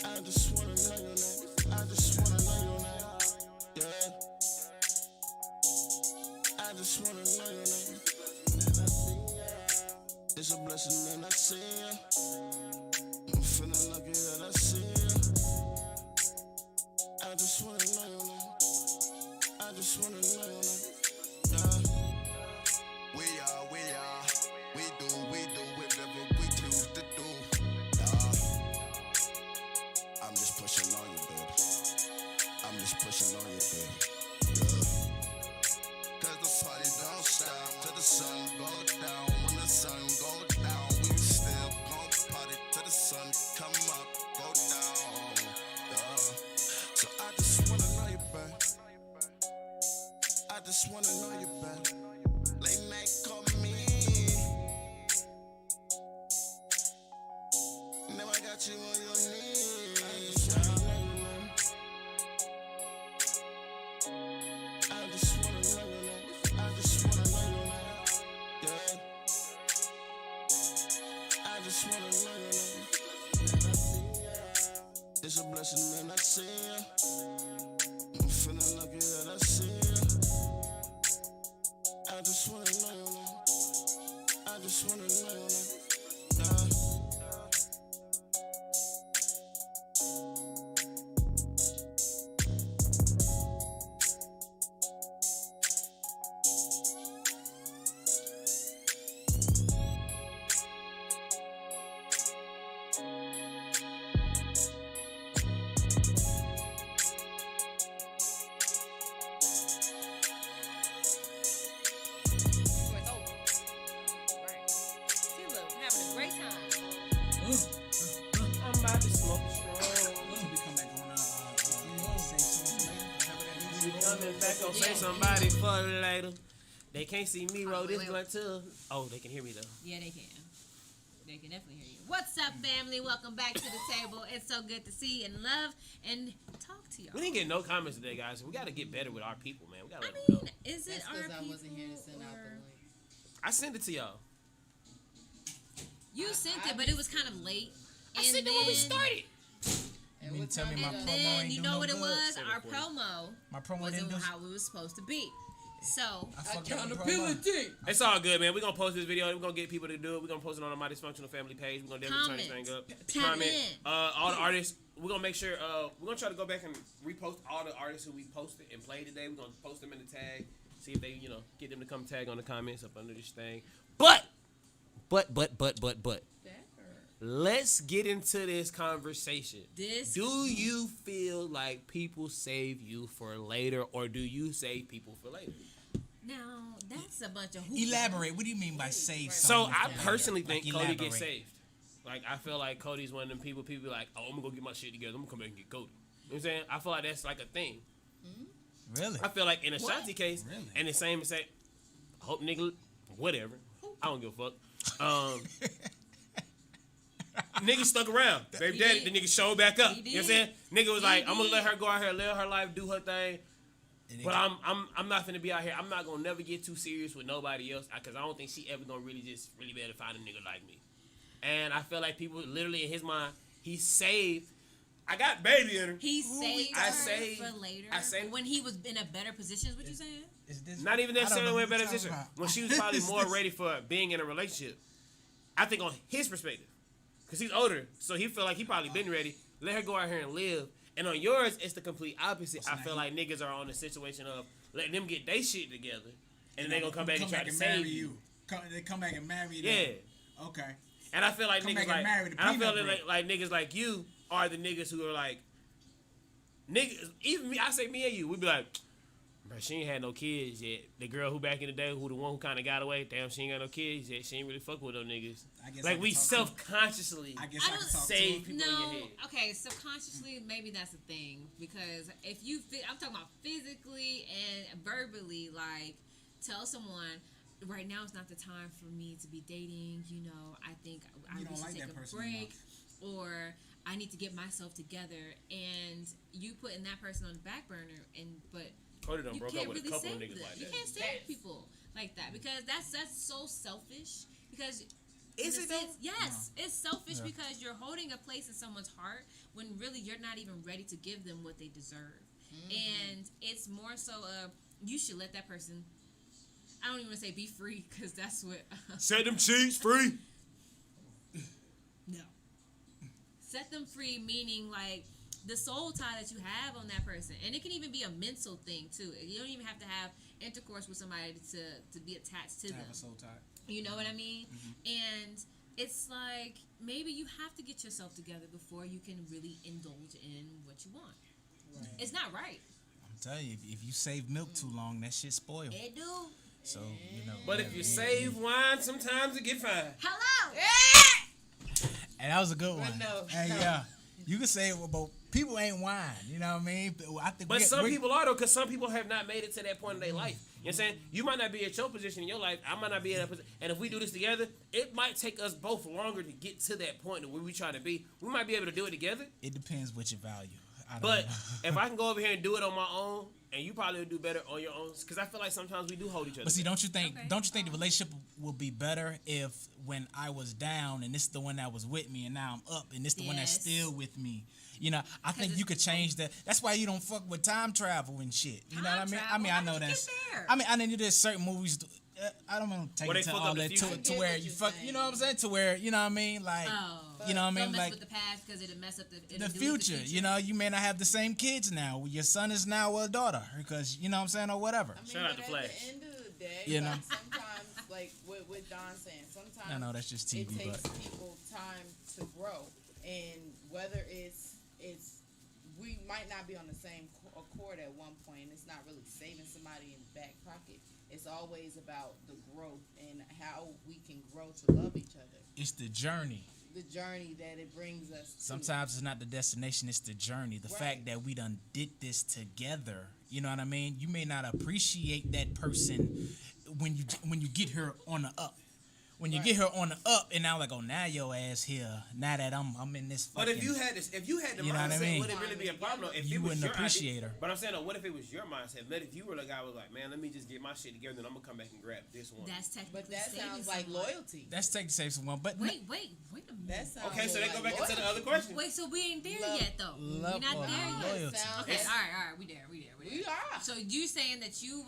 I just wanna know your name. I just wanna know your name. Yeah. I just wanna know your name. It's a blessing and I see ya. I'm feeling lucky that I see ya. I just wanna know your name. I just wanna know your name. Yeah. We do whatever we choose to do. I'm just pushing on you, baby. I'm just pushing on you, baby. Cause the party don't stop till the sun go down. When the sun go down, we still gon' party till the sun come up, go down. So I just wanna know you, babe. I just wanna know you, babe. Late night call me. Now I got you on your knees. I just wanna know your name. I just wanna know your name. Yeah. I just wanna know your name. It's a blessing and I see ya. I'm feeling lucky that I see ya. I just wanna know your name. I just wanna know your name. Yeah. So it's over. Right. Coming back on say somebody for later. They can't see me roll this blunt too. Oh, they can hear me though. Yeah, they can. They can definitely hear you. What's up, family? Welcome back to the table. It's so good to see and love and talk to y'all. We didn't get no comments today, guys. We got to get better with our people, man. We got to let them know. Is it That's our because I people? wasn't here to send out the link. I sent it to y'all. You sent it, but it was kind of late. I sent it when we started. And mean what to tell me time my did And promo then ain't you do know no what it good? was? Our 7:40. promo My promo wasn't didn't do. how it was supposed to be. So I fucked up the promo. It's all good, man. We're going to post this video. We're going to get people to do it. We're going to post it on our Dysfunctional family page. We're going to definitely turn this thing up. Tap in. All the artists, we're going to make sure, we're going to try to go back and repost all the artists who we posted and played today. We're going to post them in the tag. See if they, get them to come tag on the comments up under this thing. But. Let's get into this conversation. Do you feel like people save you for later, or do you save people for later? now that's a bunch of Elaborate. What do you mean by save So something? I personally think Like, Cody elaborate. gets saved. Like, I feel like Cody's one of them people be like, oh, I'm going to go get my shit together. I'm going to come back and get Cody. You know what I'm saying? I feel like that's like a thing. Really? I feel like in Ashanti case, Really? and the same as say, I hope nigga, whatever. I don't give a fuck. Nigga stuck around. Baby He daddy, did. the nigga showed back up. He You know what I'm did. saying? Nigga was He like, I'm gonna did. let her go out here, live her life, do her thing. And But I'm not finna be out here. I'm not gonna never get too serious with nobody else because I don't think she ever gonna really be able to find a nigga like me. And I feel like people literally in his mind, he saved. I got baby in her. He saved I her saved- for later. I saved- when he was in a better position. Is what you saying? Is this, Not even I don't know necessarily in a what better you're position. talking about. When she was probably Is more this- ready for being in a relationship. I think on his perspective. Because he's older. So he feel like he probably been ready. Let her go out here and live. And on yours, it's the complete opposite. I feel like niggas are on the situation of letting them get their shit together. And then they gonna come back and try to save marry you. They come back and marry you. Yeah. Okay. And I feel like Come niggas back and like, marry the and I feel peanut like niggas like you are the niggas who are like, niggas, even me, I say me and you, we be like, bro, she ain't had no kids yet. The girl who back in the day, who the one who kind of got away, damn, she ain't got no kids yet. She ain't really fuck with those niggas. I guess I Like, can we talk to self-consciously I guess I I, can don't talk save to people in your head. Okay, subconsciously, maybe that's a thing because if you, I'm talking about physically and verbally, like tell someone. Right now is not the time for me to be dating. I think I You need don't to like take that a person break, or I need to get myself together. And you putting that person on the back burner, but Cody done you broke can't up with really a couple of save niggas them. like You that. can't save people like that because that's so selfish. Because Is in a it though? sense, yes, it's selfish because you're holding a place in someone's heart when really you're not even ready to give them what they deserve. And it's more so you should let that person. I don't even want to say be free because that's what. Set them cheeks free. No. Set them free, meaning like the soul tie that you have on that person, and it can even be a mental thing too. You don't even have to have intercourse with somebody to be attached to To them. have a soul tie. You know what I mean? And it's like maybe you have to get yourself together before you can really indulge in what you want. Right. It's not right. I'm telling you, if you save milk too long, that shit spoil. It do. So But if you save wine, sometimes it get fine. Hello. And that was a good one. no, And no. yeah, you can say it, but people ain't wine. You know what I mean? I think But some people are though, because some people have not made it to that point in their life. You know what I'm saying? You might not be at your position in your life. I might not be at that position. And if we do this together, it might take us both longer to get to that point where we try to be. We might be able to do it together. It depends what you value. I don't But know. if I can go over here and do it on my own, and you probably would do better on your own, because I feel like sometimes we do hold each other. But see, back. don't you think? Okay. Don't you think the relationship will be better if when I was down and this is the one that was with me, and now I'm up and this the one that's Yes. still with me? I think it's- you could change that. That's why you don't fuck with time travel and shit. You know what I Time mean? travel? I mean, I How'd know you get that's. there? I know there's certain movies. I don't want to take Where it they to fuck all up the that future. to where you fuck. You know what I'm saying? To where you know what I mean? Like you know what I Don't mean? mess Like with the past because it'll mess up the future. You may not have the same kids now. Your son is now a daughter because you know what I'm saying or whatever. I mean, Shout out but to at Flash. the end of the day, You know. like, sometimes, like with Don saying, sometimes I know that's just it TV, takes but people time to grow, and whether it's we might not be on the same accord at one point, and it's not really saving somebody in the back pocket. It's always about the growth and how we can grow to love each other. it's the journey. The journey that it brings us to. Sometimes it's not the destination, it's the journey. The Right. fact that we done did this together You know what I mean? You may not appreciate that person when you get her on the up. When you get her on the up, and now like, oh, now your ass here. Now that I'm in this. But if you had the you know what I mindset, mean? would it really be a problem? If You it was wouldn't your appreciate idea, her. But I'm saying, what if it was your mindset? But if you were the guy who was like, man, let me just get my shit together, and I'm gonna come back and grab this one. That's technically But that saving sounds like someone. loyalty. That's take to save someone, but Wait a minute. That sounds Okay, so more they go like back into the loyalty. other question. Wait, so we ain't there Love- yet though. love We're not or there yet. loyalty. Sounds Okay, like- all right, we there. We are. So you saying that you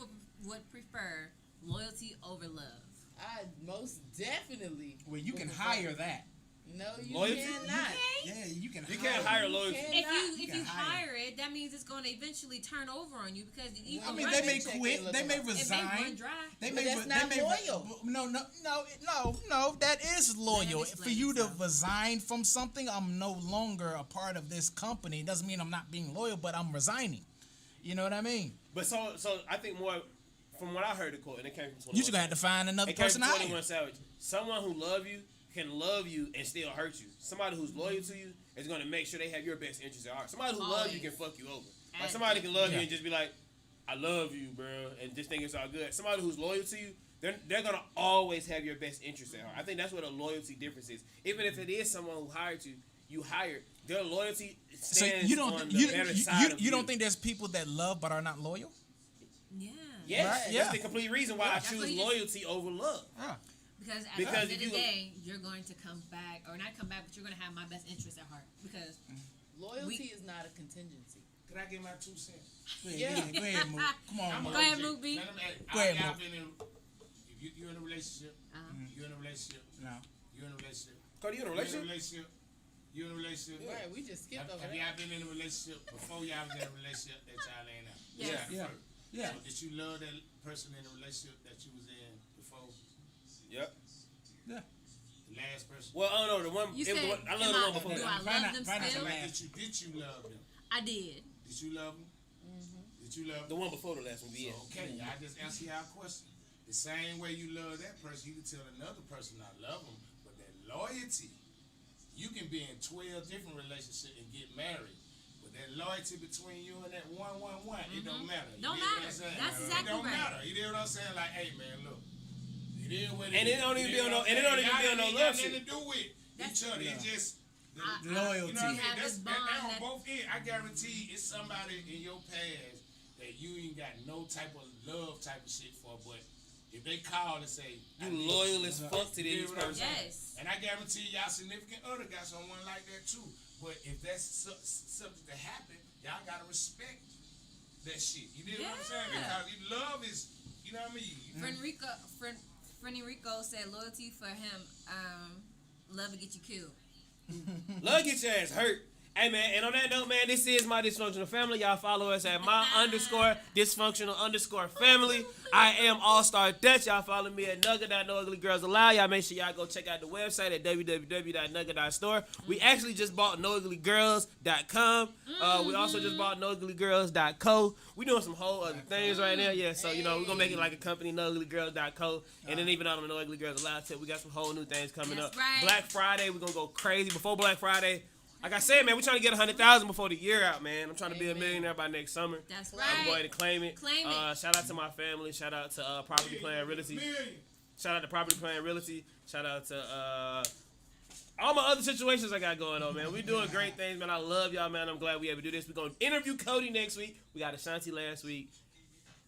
would prefer loyalty over love? I most definitely. well, you can would prefer- hire that. No, you Loyalty? cannot. Yeah, you can. You can't hire loyalty. If you can hire. hire it, that means it's going to eventually turn over on you because you I I can mean, run they it. may check quit. and look They may it up. It may resign. run dry. They But may. that's they not may. loyal. No. That is loyal. Let me For you to explain resign from something, I'm no longer a part of this company. It doesn't mean I'm not being loyal, but I'm resigning. You know what I mean? But so I think more from what I heard the quote, and it came from 21 You just gonna have to find another It came person from to 21 hire. Savage. Someone who can love you and still hurt you. Somebody who's loyal to you is going to make sure they have your best interest at heart. Somebody who loves you can fuck you over. Like somebody can love you and just be like, I love you, bro, and just think it's all good. Somebody who's loyal to you, they're going to always have your best interest at heart. I think that's what a loyalty difference is. Even if it is someone who hired you hired, their loyalty So stands you don't on the better side of you don't think there's people that love but are not loyal? Yeah. Yes, Right, that's yeah. the complete reason why I That's choose what he just- loyalty over love. Because at Because the end if of the you- day, you're going to come back, or not come back, but you're going to have my best interest at heart. Because Loyalty is not a contingency. Can I get my 2 cents? Yeah. Go ahead, Mook. Come on, Mook. Go ahead, Mook B. Let them add- Go ahead, y'all Mook. been in- if you're in a relationship, you're in a relationship, No. you're in a relationship, Cody, you in a you're in a relationship? relationship, you're in a relationship. Right, we just skipped over Have that. y'all been in a relationship before y'all was in a relationship that y'all ain't out? Yes. Yeah. Yeah. So did you love that person in a relationship that you was in before Yep. Yeah. the last person? Well, I don't know. The one, You it was the said, one I love the one before do that. I Find love out- them find out still? the Like, last. did you love them? I did. Did you love them? Did you love The them? one before the last one, yeah. So, okay, I just answer y'all question. The same way you love that person, you can tell another person I love them, but that loyalty, you can be in 12 different relationships and get married, but that loyalty between you and that one, it don't matter. You Don't dig what matter. I'm saying? That's It exactly don't right. matter. You know what I'm saying? Like, hey man, look, it is what it And is. it don't even You be on know no- what and it I'm don't even saying? be on no Y'all love ain't got shit. nothing to do with each other. It's just Loyalty. You know what I mean? have That's this that bond on that- both ends. I guarantee it's somebody in your past that you ain't got no type of love type of shit for, but if they call and say I You need loyal you, as fuck to you this know what I'm person. saying? Yes. And I guarantee y'all significant other got someone like that too. But if that's something to happen, y'all gotta respect that shit. You know what I'm saying? Yeah. Because love is, you know what I mean? Friend Rico said loyalty for him, love will get you killed. Love get your ass hurt. Hey man, and on that note, man, this is my dysfunctional family. Y'all follow us at my_dysfunctional_family. I am All-Star Dutch. Y'all follow me at Nugget.NoUglyGirlsAllowed. Y'all make sure y'all go check out the website at www.nugget.store. We actually just bought NoUglyGirls.com. We also just bought NoUglyGirls.co. We doing some whole other things right now. Yeah, so you know we're gonna make it like a company, NoUglyGirls.co. And then even on the No Ugly Girls Allowed tip, we got some whole new things coming That's up. right. Black Friday, we're gonna go crazy. Before Black Friday, like I said, man, we're trying to get 100,000 before the year out, man. I'm trying to be a millionaire by next summer. That's I'm right. going to claim it. Claim it. Shout out to my family. Shout out to Property Plan Realty. Shout out to Property Plan Realty. Shout out to all my other situations I got going on, man. We doing great things, man. I love y'all, man. I'm glad we able to do this. We're going to interview Cody next week. We got Ashanti last week.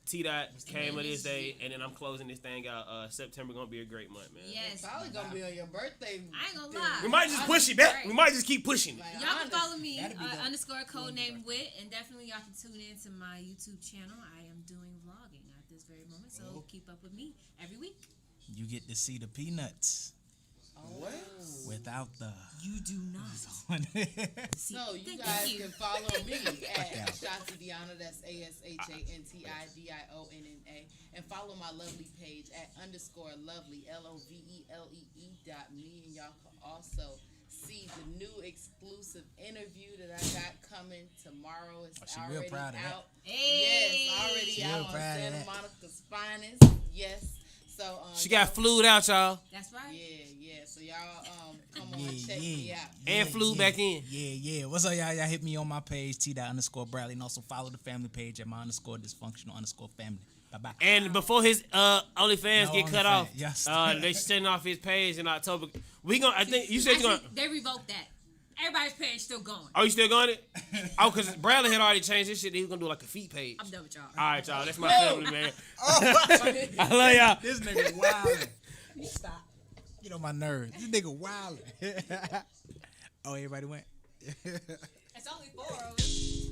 TDOT came of this day, and then I'm closing this thing out. September going to be a great month, man. Yes. Probably gonna be on your birthday. I ain't gonna lie. We might just push it back. Right. We might just keep pushing it. Like, Y'all can honest. follow me, That'd be dope. _codename Wit, and definitely y'all can tune in to my YouTube channel. I am doing vlogging at this very moment, so keep up with me every week. You get to see the peanuts What? without the. You do not. See, So you thank guys you. can follow me at Yeah. Ashanti Diana. That's ASHANTIDIONNA. And follow my lovely page at _lovely LOVELEE.me. And y'all can also see the new exclusive interview that I got coming tomorrow. It's she real already proud of that. out. Hey. Yes, already She out real on proud of Santa that. Monica's finest. Yes. So She got flued out, y'all, That's right. Yeah. So y'all come on, check me out. and flew back in. Yeah. What's up, y'all? Y'all hit me on my page, T._Bradley, and also follow the family page at my _dysfunctional_family. Bye-bye. And before his OnlyFans No get cut OnlyFans, off, yes. they sending off his page in October. We gonna. I think you said you Actually, gonna. they revoked that. Everybody's page still going. Oh, you still going it? Oh, because Bradley had already changed his shit. He was gonna do like a feet page. I'm done with y'all. All right, y'all. That's my family, man. I love y'all. This nigga wildin'. Stop. Get on my nerves. This nigga wildin'. Oh, everybody went? It's only 4 of us.